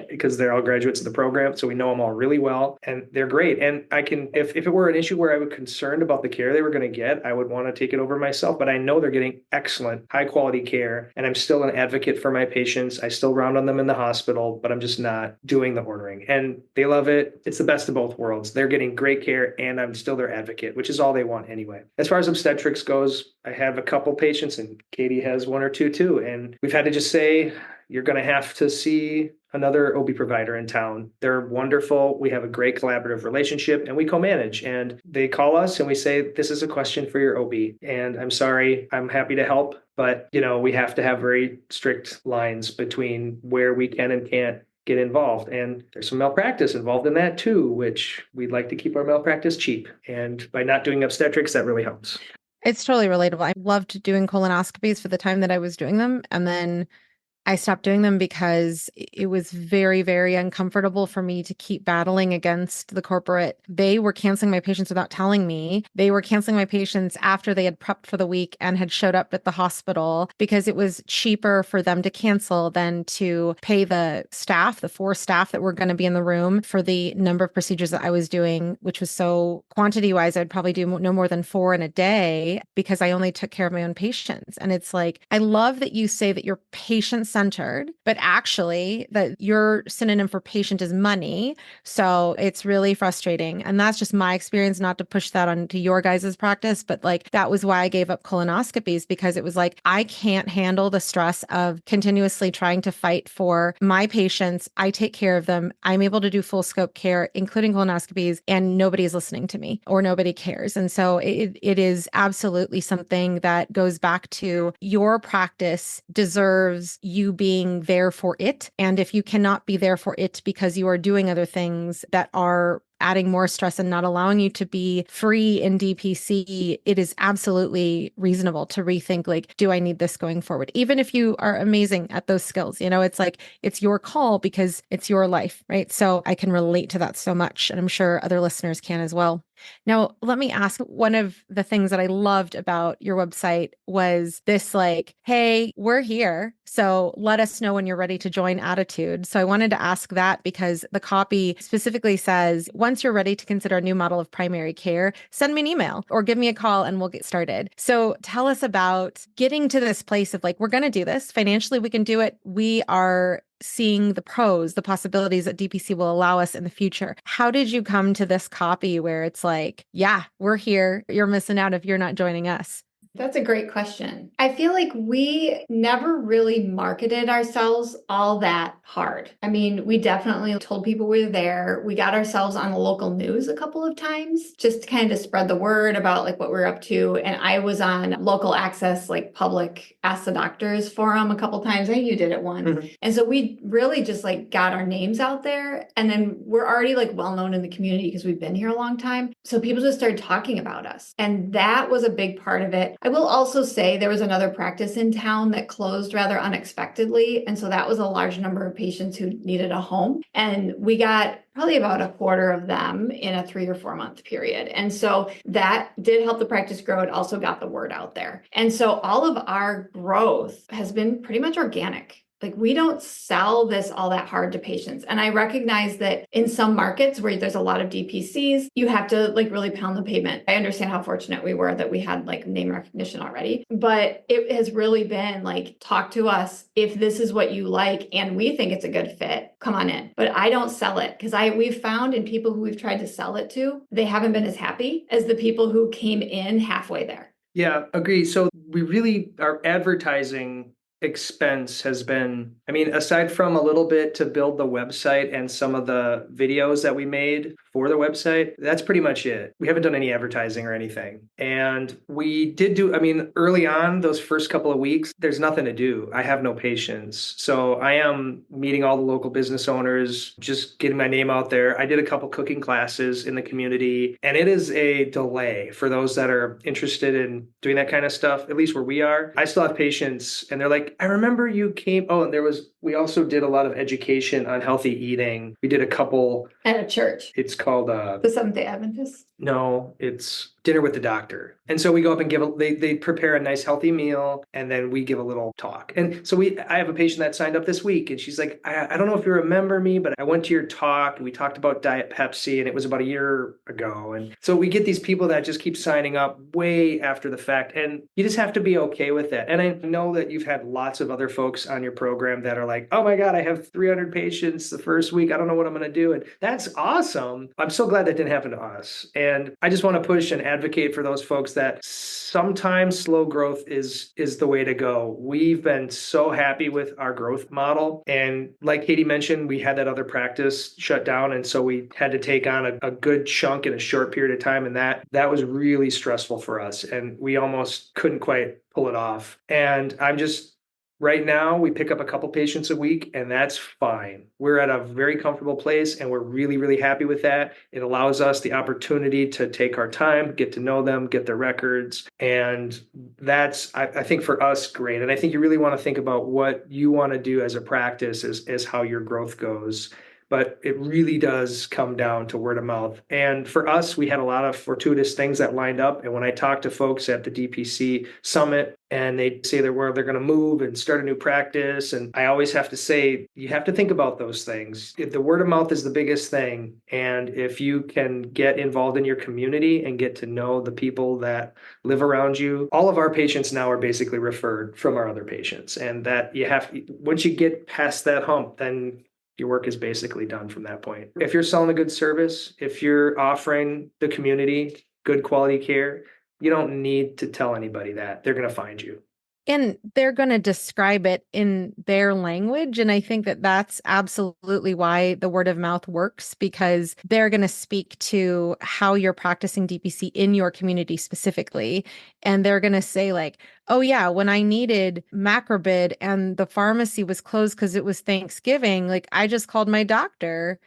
because they're all graduates of the program. So we know them all really well and they're great. And I can, if it were an issue where I was concerned about the care they were going to get, I would want to take it over myself, but I know they're getting excellent, high quality care. And I'm still an advocate for my patients. I still round on them in the hospital, but I'm just not doing the ordering and they love it. It's the best of both worlds. They're getting great care and I'm still their advocate, which is all they want anyway. As far as obstetrics goes, I have a couple patients and Katie has one or two too. And we've had to just say, you're going to have to see another OB provider in town. They're wonderful. We have a great collaborative relationship and we co-manage and they call us and we say, this is a question for your OB. And I'm sorry, I'm happy to help. But, we have to have very strict lines between where we can and can't get involved. And there's some malpractice involved in that too, which we'd like to keep our malpractice cheap. And by not doing obstetrics, that really helps. It's totally relatable. I loved doing colonoscopies for the time that I was doing them. And then I stopped doing them because it was very, very uncomfortable for me to keep battling against the corporate. They were canceling my patients without telling me. They were canceling my patients after they had prepped for the week and had showed up at the hospital because it was cheaper for them to cancel than to pay the staff, the 4 staff that were going to be in the room for the number of procedures that I was doing, which was so quantity wise, I'd probably do no more than 4 in a day because I only took care of my own patients. And it's like, I love that you say that you're patient-centered, but actually that your synonym for patient is money. So it's really frustrating. And that's just my experience, not to push that onto your guys' practice, but like that was why I gave up colonoscopies because it was like, I can't handle the stress of continuously trying to fight for my patients. I take care of them. I'm able to do full scope care, including colonoscopies, and nobody is listening to me or nobody cares. And so it is absolutely something that goes back to your practice deserves you being there for it. And if you cannot be there for it because you are doing other things that are adding more stress and not allowing you to be free in DPC, it is absolutely reasonable to rethink, like, do I need this going forward? Even if you are amazing at those skills, it's like, it's your call because it's your life, right? So I can relate to that so much. And I'm sure other listeners can as well. Now, let me ask, one of the things that I loved about your website was this like, hey, we're here. So let us know when you're ready to join attitude. So I wanted to ask that because the copy specifically says, once you're ready to consider a new model of primary care, send me an email or give me a call and we'll get started. So tell us about getting to this place of like, we're going to do this. Financially, we can do it. We are seeing the pros, the possibilities that DPC will allow us in the future. How did you come to this copy where it's like, yeah, we're here. You're missing out if you're not joining us? That's a great question. I feel like we never really marketed ourselves all that hard. I mean, we definitely told people we were there. We got ourselves on the local news a couple of times just to kind of spread the word about like what we're up to. And I was on local access, like public Ask the Doctors forum a couple times. I think you did it once. Mhm. And so we really just like got our names out there. And then we're already like well known in the community because we've been here a long time. So people just started talking about us. And that was a big part of it. I will also say there was another practice in town that closed rather unexpectedly. And so that was a large number of patients who needed a home. And we got probably about a quarter of them in a 3 or 4 month period. And so that did help the practice grow. It also got the word out there. And so all of our growth has been pretty much organic. Like we don't sell this all that hard to patients. And I recognize that in some markets where there's a lot of DPCs, you have to like really pound the pavement. I understand how fortunate we were that we had like name recognition already, but it has really been like, talk to us if this is what you like and we think it's a good fit, come on in. But I don't sell it because we've found in people who we've tried to sell it to, they haven't been as happy as the people who came in halfway there. Yeah, agree. So we really, our advertising expense has been, I mean, aside from a little bit to build the website and some of the videos that we made for the website, that's pretty much it. We haven't done any advertising or anything. And we did do, I mean, early on, those first couple of weeks, there's nothing to do. I have no patience. So I am meeting all the local business owners, just getting my name out there. I did a couple cooking classes in the community, and it is a delay for those that are interested in doing that kind of stuff, at least where we are. I still have patients, and they're like, I remember you came. Oh, and we also did a lot of education on healthy eating. We did a couple. At a church. It's called The Seventh-day Adventist. No, it's Dinner with the Doctor. And so we go up and they prepare a nice healthy meal, and then we give a little talk. And so I have a patient that signed up this week, and she's like, I don't know if you remember me, but I went to your talk and we talked about Diet Pepsi, and it was about a year ago. And so we get these people that just keep signing up way after the fact, and you just have to be okay with that. And I know that you've had lots of other folks on your program that are like, oh my God, I have 300 patients the first week. I don't know what I'm going to do. And that's awesome. I'm so glad that didn't happen to us. And I just want to push and advocate for those folks that sometimes slow growth is the way to go. We've been so happy with our growth model. And like Katie mentioned, we had that other practice shut down. And so we had to take on a good chunk in a short period of time. And that was really stressful for us. And we almost couldn't quite pull it off. And right now, we pick up a couple patients a week, and that's fine. We're at a very comfortable place, and we're really, really happy with that. It allows us the opportunity to take our time, get to know them, get their records. And that's, I think, for us, great. And I think you really want to think about what you want to do as a practice as how your growth goes. But it really does come down to word of mouth. And for us, we had a lot of fortuitous things that lined up. And when I talk to folks at the DPC Summit, and they say they're going to move and start a new practice, and I always have to say, you have to think about those things. The word of mouth is the biggest thing. And if you can get involved in your community and get to know the people that live around you, all of our patients now are basically referred from our other patients. And that once you get past that hump, then your work is basically done from that point. If you're selling a good service, if you're offering the community good quality care, you don't need to tell anybody that. They're going to find you. And they're going to describe it in their language. And I think that that's absolutely why the word of mouth works, because they're going to speak to how you're practicing DPC in your community specifically. And they're going to say like, oh yeah, when I needed Macrobid and the pharmacy was closed because it was Thanksgiving, like I just called my doctor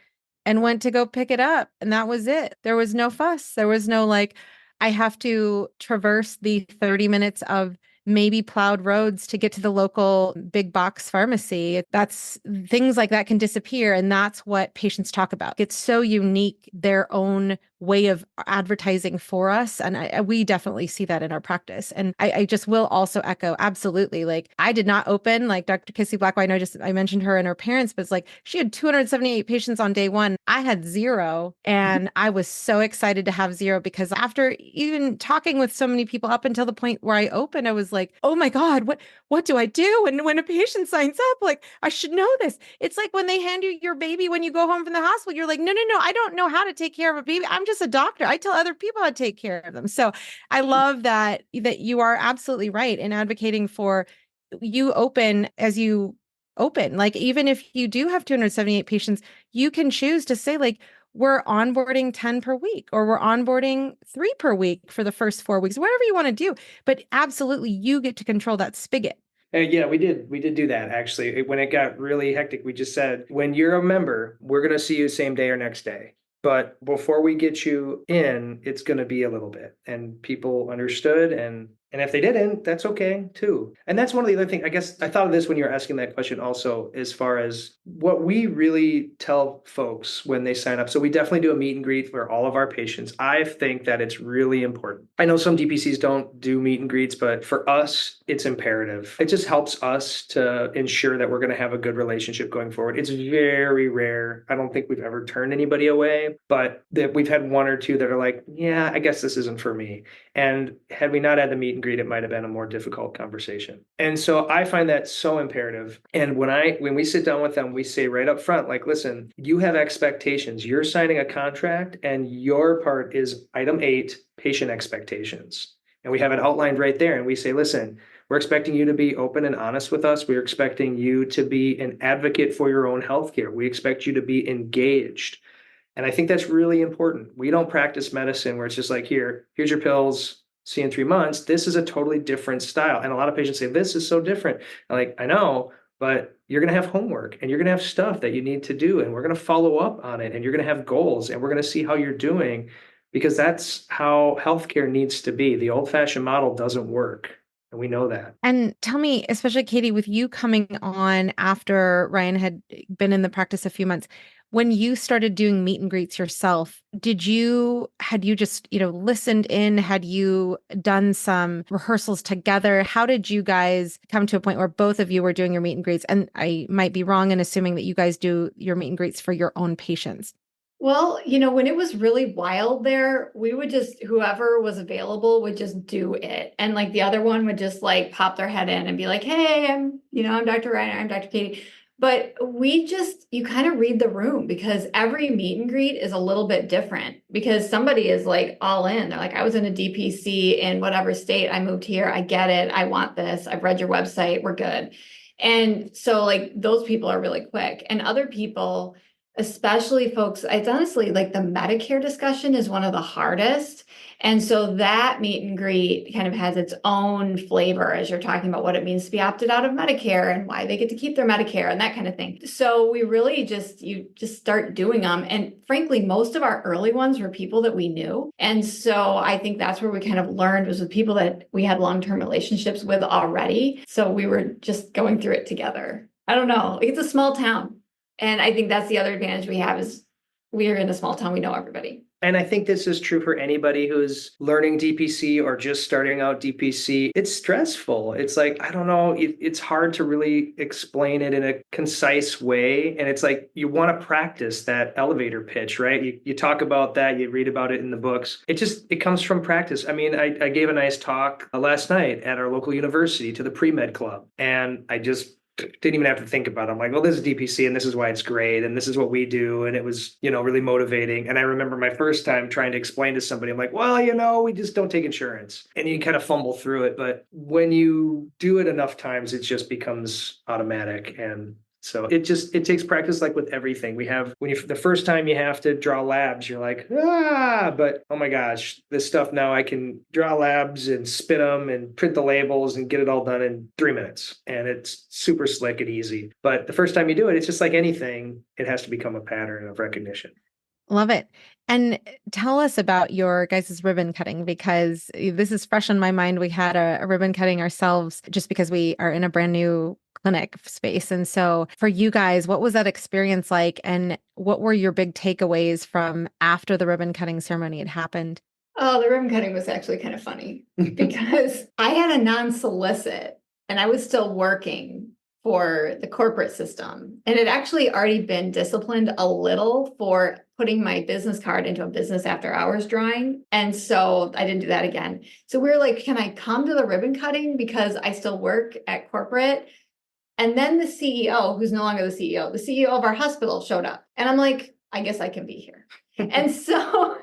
and went to go pick it up. And that was it. There was no fuss. There was no like, I have to traverse the 30 minutes of maybe plowed roads to get to the local big box pharmacy. That's things like that can disappear. And that's what patients talk about. It's so unique, their own way of advertising for us. And we definitely see that in our practice. And I just will also echo, absolutely. Like I did not open like Dr. Kissy Blackwhite. I mentioned her and her parents, but it's like she had 278 patients on day one. I had 0. And I was so excited to have 0 because after even talking with so many people up until the point where I opened, I was like, oh my God, what do I do? And when a patient signs up, like I should know this. It's like when they hand you your baby when you go home from the hospital, you're like, no, I don't know how to take care of a baby. I'm just a doctor. I tell other people how to take care of them. So I love that you are absolutely right in advocating for you open as you open. Like, even if you do have 278 patients, you can choose to say, like, we're onboarding 10 per week, or we're onboarding 3 per week for the first 4 weeks, whatever you want to do. But absolutely, you get to control that spigot. Yeah, we did do that actually. When it got really hectic, we just said, when you're a member, we're going to see you same day or next day. But before we get you in, it's going to be a little bit. And people understood. And if they didn't, that's okay too. And that's one of the other things, I guess I thought of this when you were asking that question also, as far as what we really tell folks when they sign up. So we definitely do a meet and greet for all of our patients. I think that it's really important. I know some DPCs don't do meet and greets, but for us, it's imperative. It just helps us to ensure that we're going to have a good relationship going forward. It's very rare. I don't think we've ever turned anybody away, but that we've had one or two that are like, yeah, I guess this isn't for me. And had we not had the meet and greet, it might have been a more difficult conversation. And so I find that so imperative. And when we sit down with them, we say right up front, like, listen, you have expectations. You're signing a contract, and your part is item 8, patient expectations. And we have it outlined right there. And we say, listen, we're expecting you to be open and honest with us. We're expecting you to be an advocate for your own healthcare. We expect you to be engaged. And I think that's really important. We don't practice medicine where it's just like, here's your pills, see you in 3 months. This is a totally different style. And a lot of patients say, this is so different. I'm like, I know, but you're going to have homework, and you're going to have stuff that you need to do. And we're going to follow up on it, and you're going to have goals, and we're going to see how you're doing, because that's how healthcare needs to be. The old-fashioned model doesn't work. And we know that. And tell me, especially Katie, with you coming on after Ryan had been in the practice a few months, when you started doing meet and greets yourself, had you just, listened in? Had you done some rehearsals together? How did you guys come to a point where both of you were doing your meet and greets? And I might be wrong in assuming that you guys do your meet and greets for your own patients. Well, when it was really wild there, we would just, whoever was available would just do it. And like the other one would just like pop their head in and be like, hey, I'm Dr. Ryan, I'm Dr. Katie. But you kind of read the room, because every meet and greet is a little bit different, because somebody is like all in. They're like, I was in a DPC in whatever state, I moved here, I get it, I want this, I've read your website, we're good. And so like those people are really quick. And other people, especially folks, it's honestly like the Medicare discussion is one of the hardest. And so that meet and greet kind of has its own flavor as you're talking about what it means to be opted out of Medicare and why they get to keep their Medicare and that kind of thing. So we really you just start doing them. And frankly, most of our early ones were people that we knew. And so I think that's where we kind of learned, was with people that we had long-term relationships with already. So we were just going through it together. I don't know. It's a small town. And I think that's the other advantage we have, is we are in a small town. We know everybody. And I think this is true for anybody who's learning DPC or just starting out DPC. It's stressful. It's like, I don't know, it's hard to really explain it in a concise way. And it's like, you want to practice that elevator pitch, right? You talk about that, you read about it in the books. It comes from practice. I mean, I gave a nice talk last night at our local university to the pre-med club. And I just didn't even have to think about it. I'm like, well, this is DPC and this is why it's great. And this is what we do. And it was, really motivating. And I remember my first time trying to explain to somebody, I'm like, well, we just don't take insurance. And you kind of fumble through it. But when you do it enough times, it just becomes automatic. And so it takes practice, like with everything. The first time you have to draw labs, you're like, but oh my gosh, this stuff now I can draw labs and spin them and print the labels and get it all done in 3 minutes. And it's super slick and easy. But the first time you do it, it's just like anything. It has to become a pattern of recognition. Love it. And tell us about your guys' ribbon cutting, because this is fresh in my mind. We had a ribbon cutting ourselves just because we are in a brand new clinic space. And so for you guys, what was that experience like? And what were your big takeaways from after the ribbon cutting ceremony had happened? Oh, the ribbon cutting was actually kind of funny because I had a non-solicit and I was still working for the corporate system. And it actually already been disciplined a little for putting my business card into a business after hours drawing. And so I didn't do that again. So we were like, can I come to the ribbon cutting because I still work at corporate? And then the CEO, who's no longer the CEO of our hospital showed up. And I'm like, I guess I can be here. And so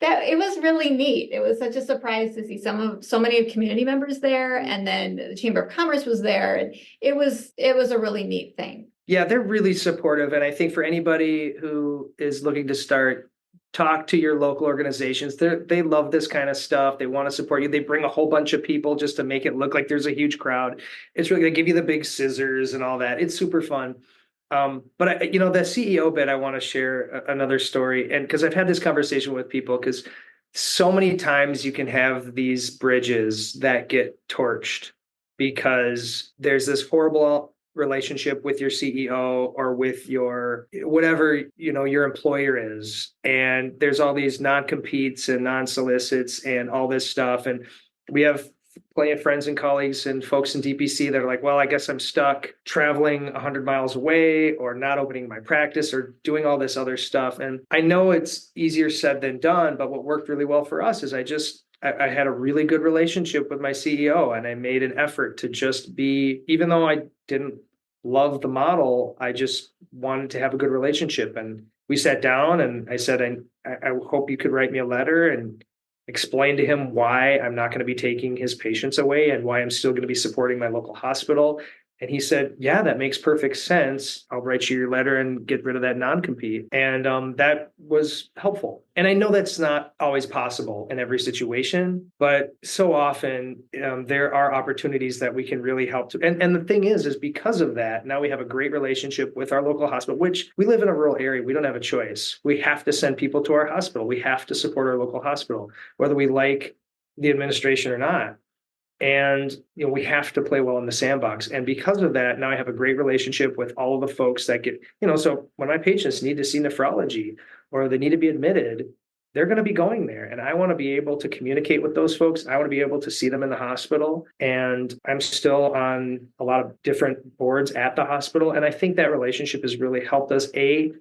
That it was really neat. It was such a surprise to see so many community members there, and then the Chamber of Commerce was there, and it was a really neat thing. Yeah, they're really supportive. And I think for anybody who is looking to start, talk to your local organizations. They love this kind of stuff. They want to support you. They bring a whole bunch of people just to make it look like there's a huge crowd. It's really, they give you the big scissors and all that. It's super fun. But the CEO bit, I want to share another story. And because I've had this conversation with people, because so many times you can have these bridges that get torched because there's this horrible relationship with your CEO or with your whatever your employer is, and there's all these non-competes and non-solicits and all this stuff, and we have plenty of friends and colleagues and folks in DPC that are like, well, I guess I'm stuck traveling 100 miles away or not opening my practice or doing all this other stuff. And I know it's easier said than done, but what worked really well for us is I had a really good relationship with my CEO, and I made an effort to just be, even though I didn't love the model, I just wanted to have a good relationship. And we sat down and I said, I hope you could write me a letter and explain to him why I'm not going to be taking his patients away and why I'm still going to be supporting my local hospital. And he said, yeah, that makes perfect sense. I'll write you your letter and get rid of that non-compete. And that was helpful. And I know that's not always possible in every situation, but so often there are opportunities that we can really help to. And the thing is because of that, now we have a great relationship with our local hospital, which we live in a rural area. We don't have a choice. We have to send people to our hospital. We have to support our local hospital, whether we like the administration or not. And we have to play well in the sandbox. And because of that, now I have a great relationship with all of the folks that get, so when my patients need to see nephrology or they need to be admitted, they're going to be going there. And I want to be able to communicate with those folks. I want to be able to see them in the hospital. And I'm still on a lot of different boards at the hospital. And I think that relationship has really helped us,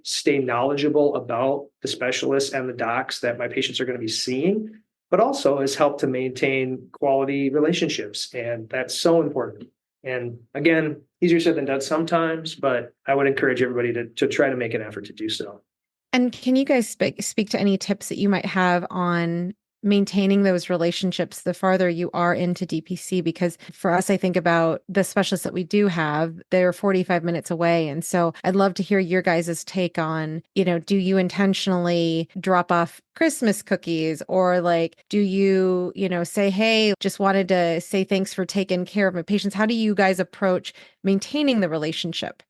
stay knowledgeable about the specialists and the docs that my patients are going to be seeing, but also has helped to maintain quality relationships. And that's so important. And again, easier said than done sometimes, but I would encourage everybody to try to make an effort to do so. And can you guys speak to any tips that you might have on maintaining those relationships the farther you are into DPC? Because for us, I think about the specialists that we do have, they're 45 minutes away. And so I'd love to hear your guys' take on, do you intentionally drop off Christmas cookies, or do you, say, hey, just wanted to say thanks for taking care of my patients? How do you guys approach maintaining the relationship?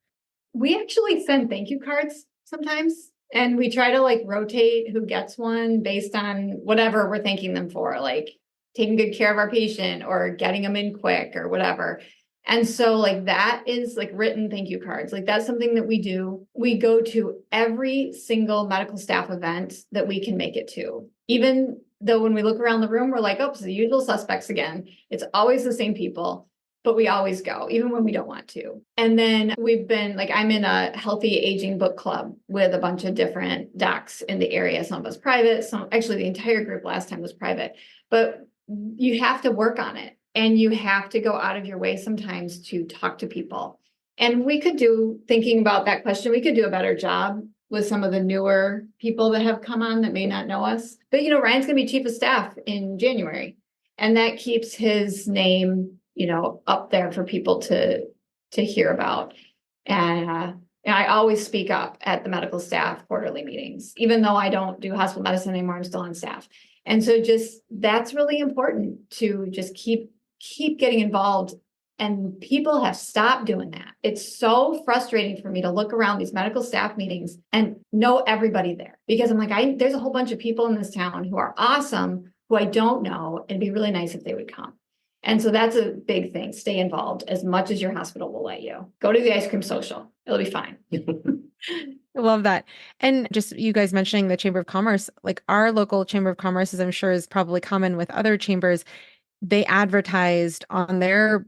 We actually send thank you cards sometimes. And we try to rotate who gets one based on whatever we're thanking them for, like taking good care of our patient or getting them in quick or whatever. And so that is written thank you cards. That's something that we do. We go to every single medical staff event that we can make it to. Even though when we look around the room, we're like, oh, it's the usual suspects again. It's always the same people. But we always go, even when we don't want to. And then we've been I'm in a healthy aging book club with a bunch of different docs in the area. Some of us private, actually the entire group last time was private, but you have to work on it and you have to go out of your way sometimes to talk to people. And thinking about that question, we could do a better job with some of the newer people that have come on that may not know us. But, Ryan's going to be chief of staff in January, and that keeps his name up there for people to hear about. And I always speak up at the medical staff quarterly meetings, even though I don't do hospital medicine anymore, I'm still on staff. And so that's really important to just keep getting involved. And people have stopped doing that. It's so frustrating for me to look around these medical staff meetings and know everybody there, because I'm there's a whole bunch of people in this town who are awesome, who I don't know. It'd be really nice if they would come. And so that's a big thing. Stay involved as much as your hospital will let you. Go to the ice cream social. It'll be fine. I love that. And just you guys mentioning the Chamber of Commerce, our local Chamber of Commerce, as I'm sure is probably common with other chambers, they advertised on their,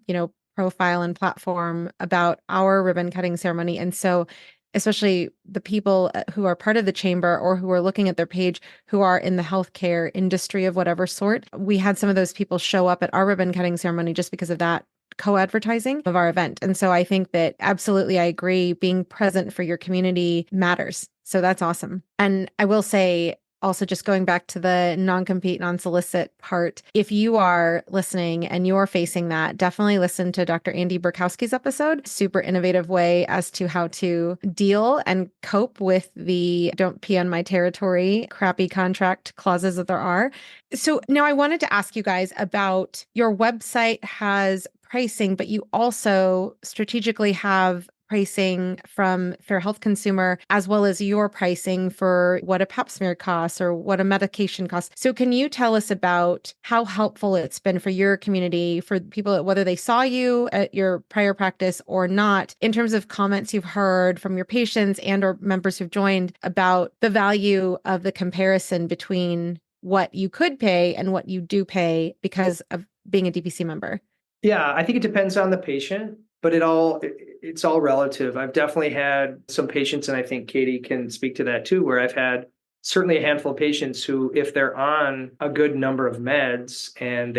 profile and platform about our ribbon cutting ceremony. And so especially the people who are part of the chamber or who are looking at their page who are in the healthcare industry of whatever sort. We had some of those people show up at our ribbon cutting ceremony just because of that co-advertising of our event. And so I think that absolutely, I agree, being present for your community matters. So that's awesome. And I will say, also just going back to the non-compete, non-solicit part, if you are listening and you're facing that, definitely listen to Dr. Andy Burkowski's episode. Super innovative way as to how to deal and cope with the don't pee on my territory, crappy contract clauses that there are. So now I wanted to ask you guys about your website has pricing, but you also strategically have pricing from Fair Health Consumer, as well as your pricing for what a pap smear costs or what a medication costs. So can you tell us about how helpful it's been for your community, for people, whether they saw you at your prior practice or not, in terms of comments you've heard from your patients and or members who've joined about the value of the comparison between what you could pay and what you do pay because of being a DPC member? Yeah, I think it depends on the patient, but it's all relative. I've definitely had some patients, and I think Katie can speak to that too, where I've had certainly a handful of patients who, if they're on a good number of meds and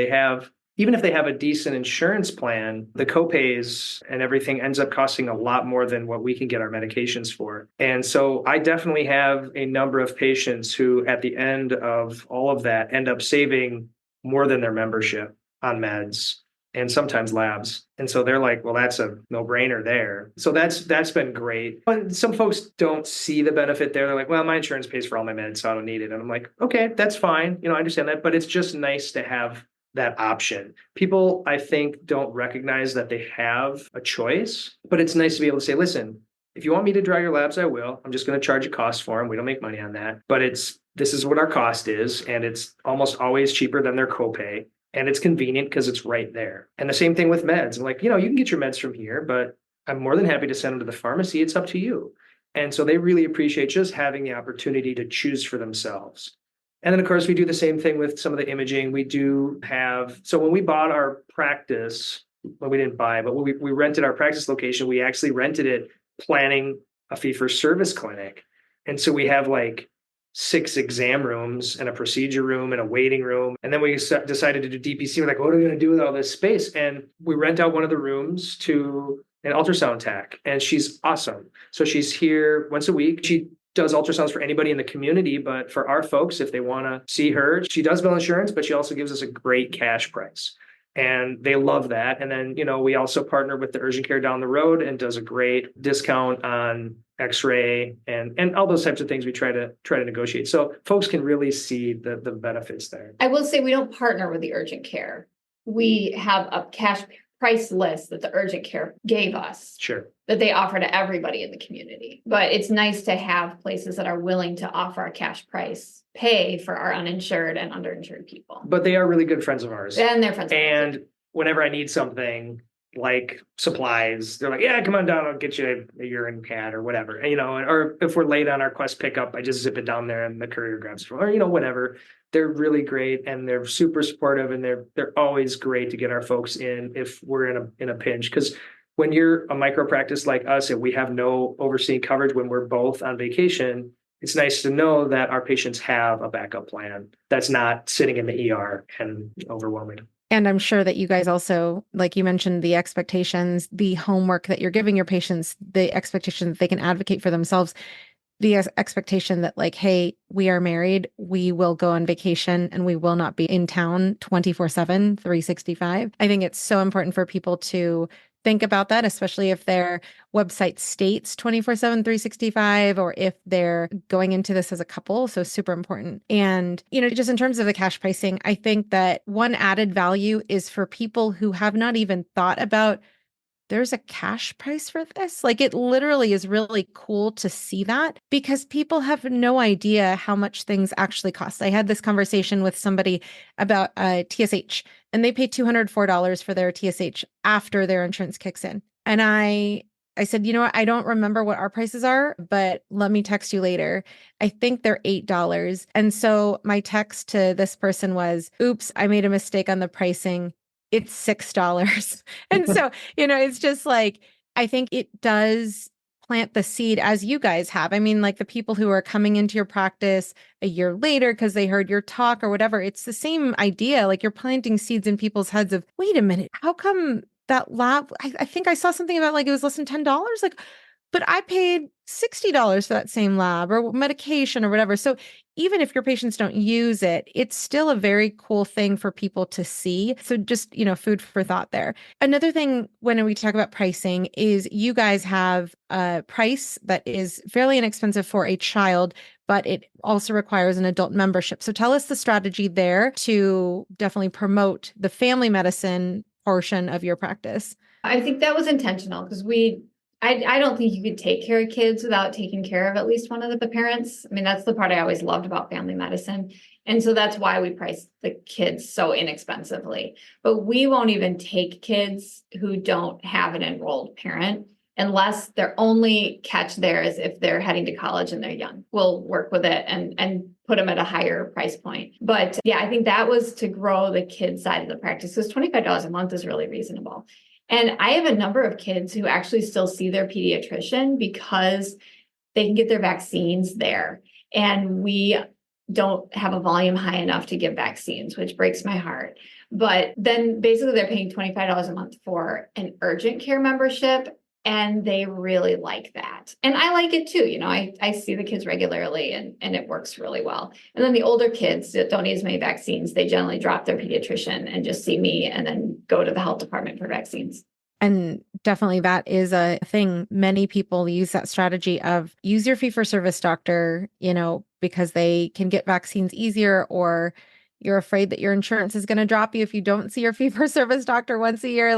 even if they have a decent insurance plan, the copays and everything ends up costing a lot more than what we can get our medications for. And so I definitely have a number of patients who, at the end of all of that, end up saving more than their membership on meds and sometimes labs. And so they're like, well, that's a no-brainer there. So that's been great. But some folks don't see the benefit there. They're like, well, my insurance pays for all my meds, so I don't need it. And I'm like, okay, that's fine. I understand that, but it's just nice to have that option. People, I think, don't recognize that they have a choice, but it's nice to be able to say, listen, if you want me to draw your labs, I will. I'm just going to charge a cost for them. We don't make money on that, but this is what our cost is. And it's almost always cheaper than their copay. And it's convenient because it's right there. And the same thing with meds. I'm like, you can get your meds from here, but I'm more than happy to send them to the pharmacy. It's up to you. And so they really appreciate just having the opportunity to choose for themselves. And then, of course, we do the same thing with some of the imaging. So when we bought our practice, well, we didn't buy, but when we rented our practice location, we actually rented it planning a fee-for-service clinic. And so we have like 6 exam rooms and a procedure room and a waiting room. And then we decided to do DPC. We're like, what are we going to do with all this space? And we rent out one of the rooms to an ultrasound tech, and she's awesome. So she's here once a week. She does ultrasounds for anybody in the community, but for our folks, if they want to see her, she does bill insurance, but she also gives us a great cash price. And they love that. And then, we also partner with the urgent care down the road and does a great discount on X-ray and all those types of things we try to negotiate. So folks can really see the benefits there. I will say we don't partner with the urgent care. We have a cash price list that the urgent care gave us. Sure. That they offer to everybody in the community. But it's nice to have places that are willing to offer a cash price pay for our uninsured and underinsured people. But they are really good friends of ours. And they're friends of ours. And whenever I need something like supplies, they're like, yeah, come on down, I'll get you a urine pad or whatever. Or if we're late on our Quest pickup, I just zip it down there and the courier grabs it, or whatever. They're really great and they're super supportive, and they're always great to get our folks in if we're in a pinch. Because when you're a micro practice like us and we have no overseeing coverage when we're both on vacation, it's nice to know that our patients have a backup plan that's not sitting in the ER and overwhelming. And I'm sure that you guys also, like you mentioned, the expectations, the homework that you're giving your patients, the expectation that they can advocate for themselves, the expectation that like, hey, we are married, we will go on vacation and we will not be in town 24/7, 365. I think it's so important for people to think about that, especially if their website states 24/7, 365, or if they're going into this as a couple. So super important. And, just in terms of the cash pricing, I think that one added value is for people who have not even thought about there's a cash price for this. Like it literally is really cool to see that because people have no idea how much things actually cost. I had this conversation with somebody about TSH and they pay $204 for their TSH after their insurance kicks in. And I said, you know what? I don't remember what our prices are, but let me text you later. I think they're $8. And so my text to this person was, oops, I made a mistake on the pricing. It's $6. And so, it's just like, I think it does plant the seed as you guys have. I mean, like the people who are coming into your practice a year later because they heard your talk or whatever, it's the same idea. Like you're planting seeds in people's heads of, wait a minute, how come that lab, I think I saw something about like it was less than $10. Like, but I paid $60 for that same lab or medication or whatever. So even if your patients don't use it, it's still a very cool thing for people to see. So just, food for thought there. Another thing when we talk about pricing is you guys have a price that is fairly inexpensive for a child, but it also requires an adult membership. So tell us the strategy there to definitely promote the family medicine portion of your practice. I think that was intentional because I don't think you could take care of kids without taking care of at least one of the parents. I mean, that's the part I always loved about family medicine. And so that's why we price the kids so inexpensively. But we won't even take kids who don't have an enrolled parent unless their only catch there is if they're heading to college and they're young. We'll work with it and put them at a higher price point. But yeah, I think that was to grow the kids side of the practice because $25 a month is really reasonable. And I have a number of kids who actually still see their pediatrician because they can get their vaccines there. And we don't have a volume high enough to give vaccines, which breaks my heart. But then basically they're paying $25 a month for an urgent care membership. And they really like that. And I like it too. I see the kids regularly and it works really well. And then the older kids that don't need as many vaccines, they generally drop their pediatrician and just see me and then go to the health department for vaccines. And definitely that is a thing. Many people use that strategy of use your fee-for-service doctor, because they can get vaccines easier, or you're afraid that your insurance is going to drop you if you don't see your fee-for-service doctor once a year.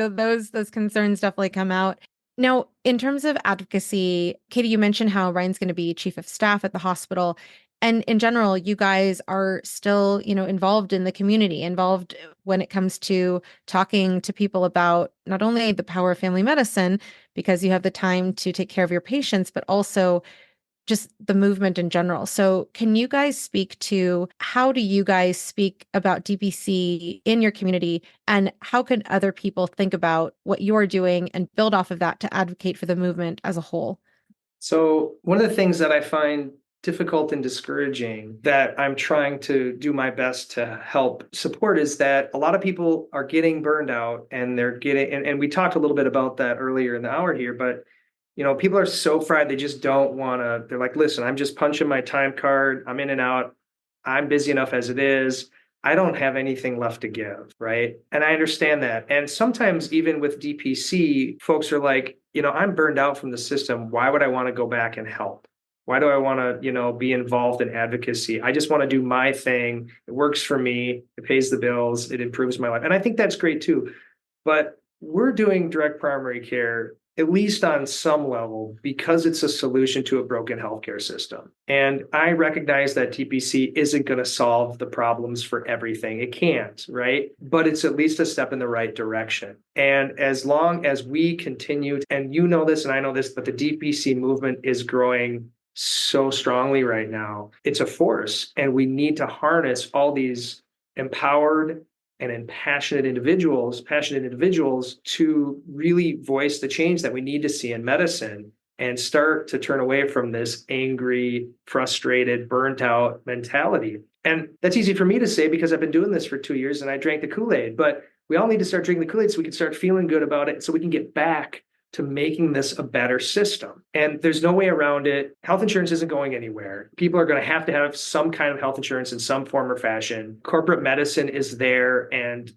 Those concerns definitely come out. Now, in terms of advocacy, Katie, you mentioned how Ryan's going to be chief of staff at the hospital. And in general, you guys are still, involved in the community, involved when it comes to talking to people about not only the power of family medicine, because you have the time to take care of your patients, but also just the movement in general. So can you guys speak to how do you guys speak about DPC in your community, and how can other people think about what you're doing and build off of that to advocate for the movement as a whole? So one of the things that I find difficult and discouraging that I'm trying to do my best to help support is that a lot of people are getting burned out and they're getting, and we talked a little bit about that earlier in the hour here, but people are so fried, they just don't want to, they're like, listen, I'm just punching my time card. I'm in and out. I'm busy enough as it is. I don't have anything left to give, right? And I understand that. And sometimes even with DPC, folks are like, I'm burned out from the system. Why would I want to go back and help? Why do I want to, be involved in advocacy? I just want to do my thing. It works for me. It pays the bills. It improves my life. And I think that's great too. But we're doing direct primary care, at least on some level, because it's a solution to a broken healthcare system. And I recognize that DPC isn't going to solve the problems for everything. It can't, right? But it's at least a step in the right direction. And as long as we continue, and you know this and I know this, but the DPC movement is growing so strongly right now. It's a force, and we need to harness all these empowered and passionate individuals to really voice the change that we need to see in medicine and start to turn away from this angry, frustrated, burnt out mentality. And that's easy for me to say because I've been doing this for 2 years and I drank the Kool-Aid, but we all need to start drinking the Kool-Aid so we can start feeling good about it, so we can get back to making this a better system. And there's no way around it. Health insurance isn't going anywhere. People are going to have some kind of health insurance in some form or fashion. Corporate medicine is there, and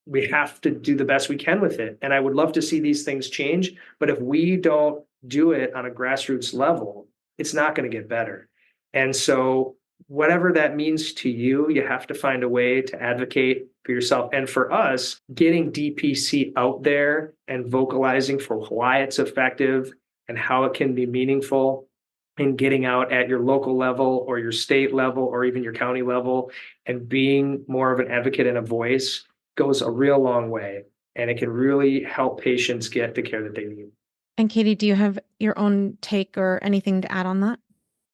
we have to do the best we can with it. And I would love to see these things change, but if we don't do it on a grassroots level, it's not going to get better. And so whatever that means to you, you have to find a way to advocate for yourself. And for us, getting DPC out there and vocalizing for why it's effective and how it can be meaningful, and getting out at your local level or your state level or even your county level and being more of an advocate and a voice goes a real long way. And it can really help patients get the care that they need. And Katie, do you have your own take or anything to add on that?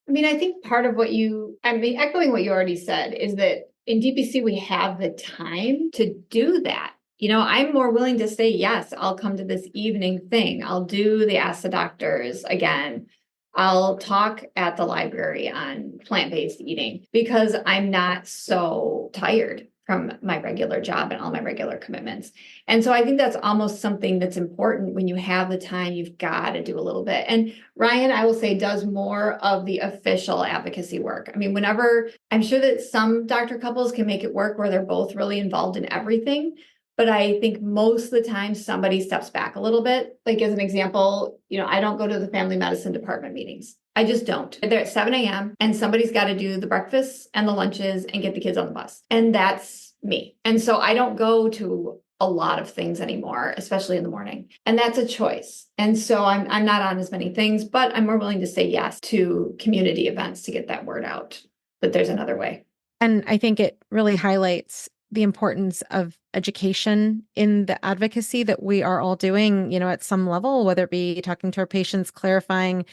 I mean, I think part of echoing what you already said, is that in DPC, we have the time to do that. I'm more willing to say, yes, I'll come to this evening thing. I'll do the Ask the Doctors again. I'll talk at the library on plant-based eating because I'm not so tired from my regular job and all my regular commitments. And so I think that's almost something that's important when you have the time, you've got to do a little bit. And Ryan, I will say, does more of the official advocacy work. I mean, whenever, I'm sure that some doctor couples can make it work where they're both really involved in everything. But I think most of the time somebody steps back a little bit. Like as an example, I don't go to the family medicine department meetings. I just don't. They're at 7 a.m. and somebody's got to do the breakfasts and the lunches and get the kids on the bus. And that's me. And so I don't go to a lot of things anymore, especially in the morning. And that's a choice. And so I'm not on as many things, but I'm more willing to say yes to community events to get that word out that there's another way. And I think it really highlights the importance of education in the advocacy that we are all doing, at some level, whether it be talking to our patients, clarifying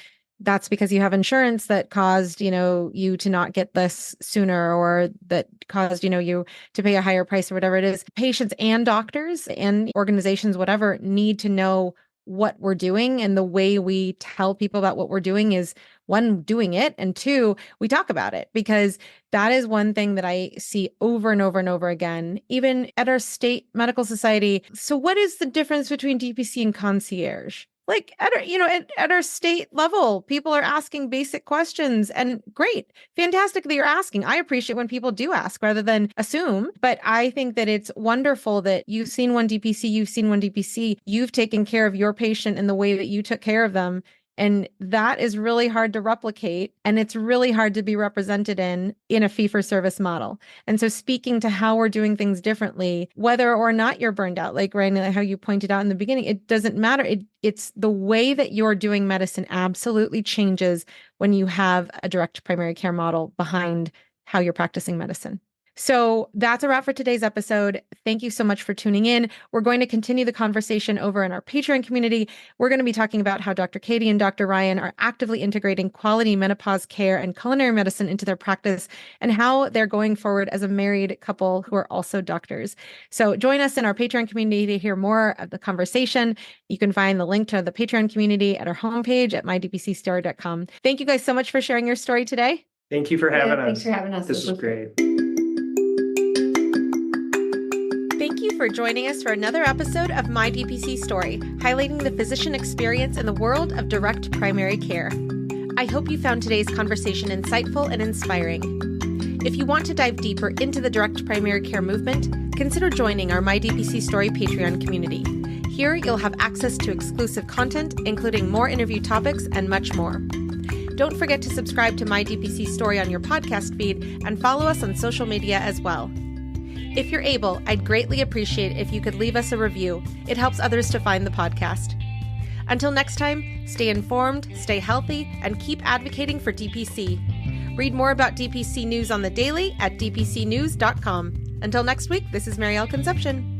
that's because you have insurance that caused, you to not get this sooner, or that caused, you to pay a higher price, or whatever it is. Patients and doctors and organizations, whatever, need to know what we're doing. And the way we tell people about what we're doing is, one, doing it, and two, we talk about it, because that is one thing that I see over and over and over again, even at our state medical society. So what is the difference between DPC and concierge? Like at our state level, people are asking basic questions, and great, fantastic that you're asking. I appreciate when people do ask rather than assume. But I think that it's wonderful that you've seen one DPC, you've taken care of your patient in the way that you took care of them. And that is really hard to replicate. And it's really hard to be represented in a fee-for-service model. And so speaking to how we're doing things differently, whether or not you're burned out, like Ryan, like how you pointed out in the beginning, it doesn't matter. It's the way that you're doing medicine absolutely changes when you have a direct primary care model behind how you're practicing medicine. So that's a wrap for today's episode. Thank you so much for tuning in. We're going to continue the conversation over in our Patreon community. We're going to be talking about how Dr. Katie and Dr. Ryan are actively integrating quality menopause care and culinary medicine into their practice, and how they're going forward as a married couple who are also doctors. So join us in our Patreon community to hear more of the conversation. You can find the link to the Patreon community at our homepage at mydpcstory.com. Thank you guys so much for sharing your story today. Thank you for having us. Thanks for having us. This was great. Thank you for joining us for another episode of My DPC Story, highlighting the physician experience in the world of direct primary care. I hope you found today's conversation insightful and inspiring. If you want to dive deeper into the direct primary care movement, consider joining our My DPC Story Patreon community. Here, you'll have access to exclusive content, including more interview topics and much more. Don't forget to subscribe to My DPC Story on your podcast feed and follow us on social media as well. If you're able, I'd greatly appreciate if you could leave us a review. It helps others to find the podcast. Until next time, stay informed, stay healthy, and keep advocating for DPC. Read more about DPC news on the daily at dpcnews.com. Until next week, this is Maryal Concepcion.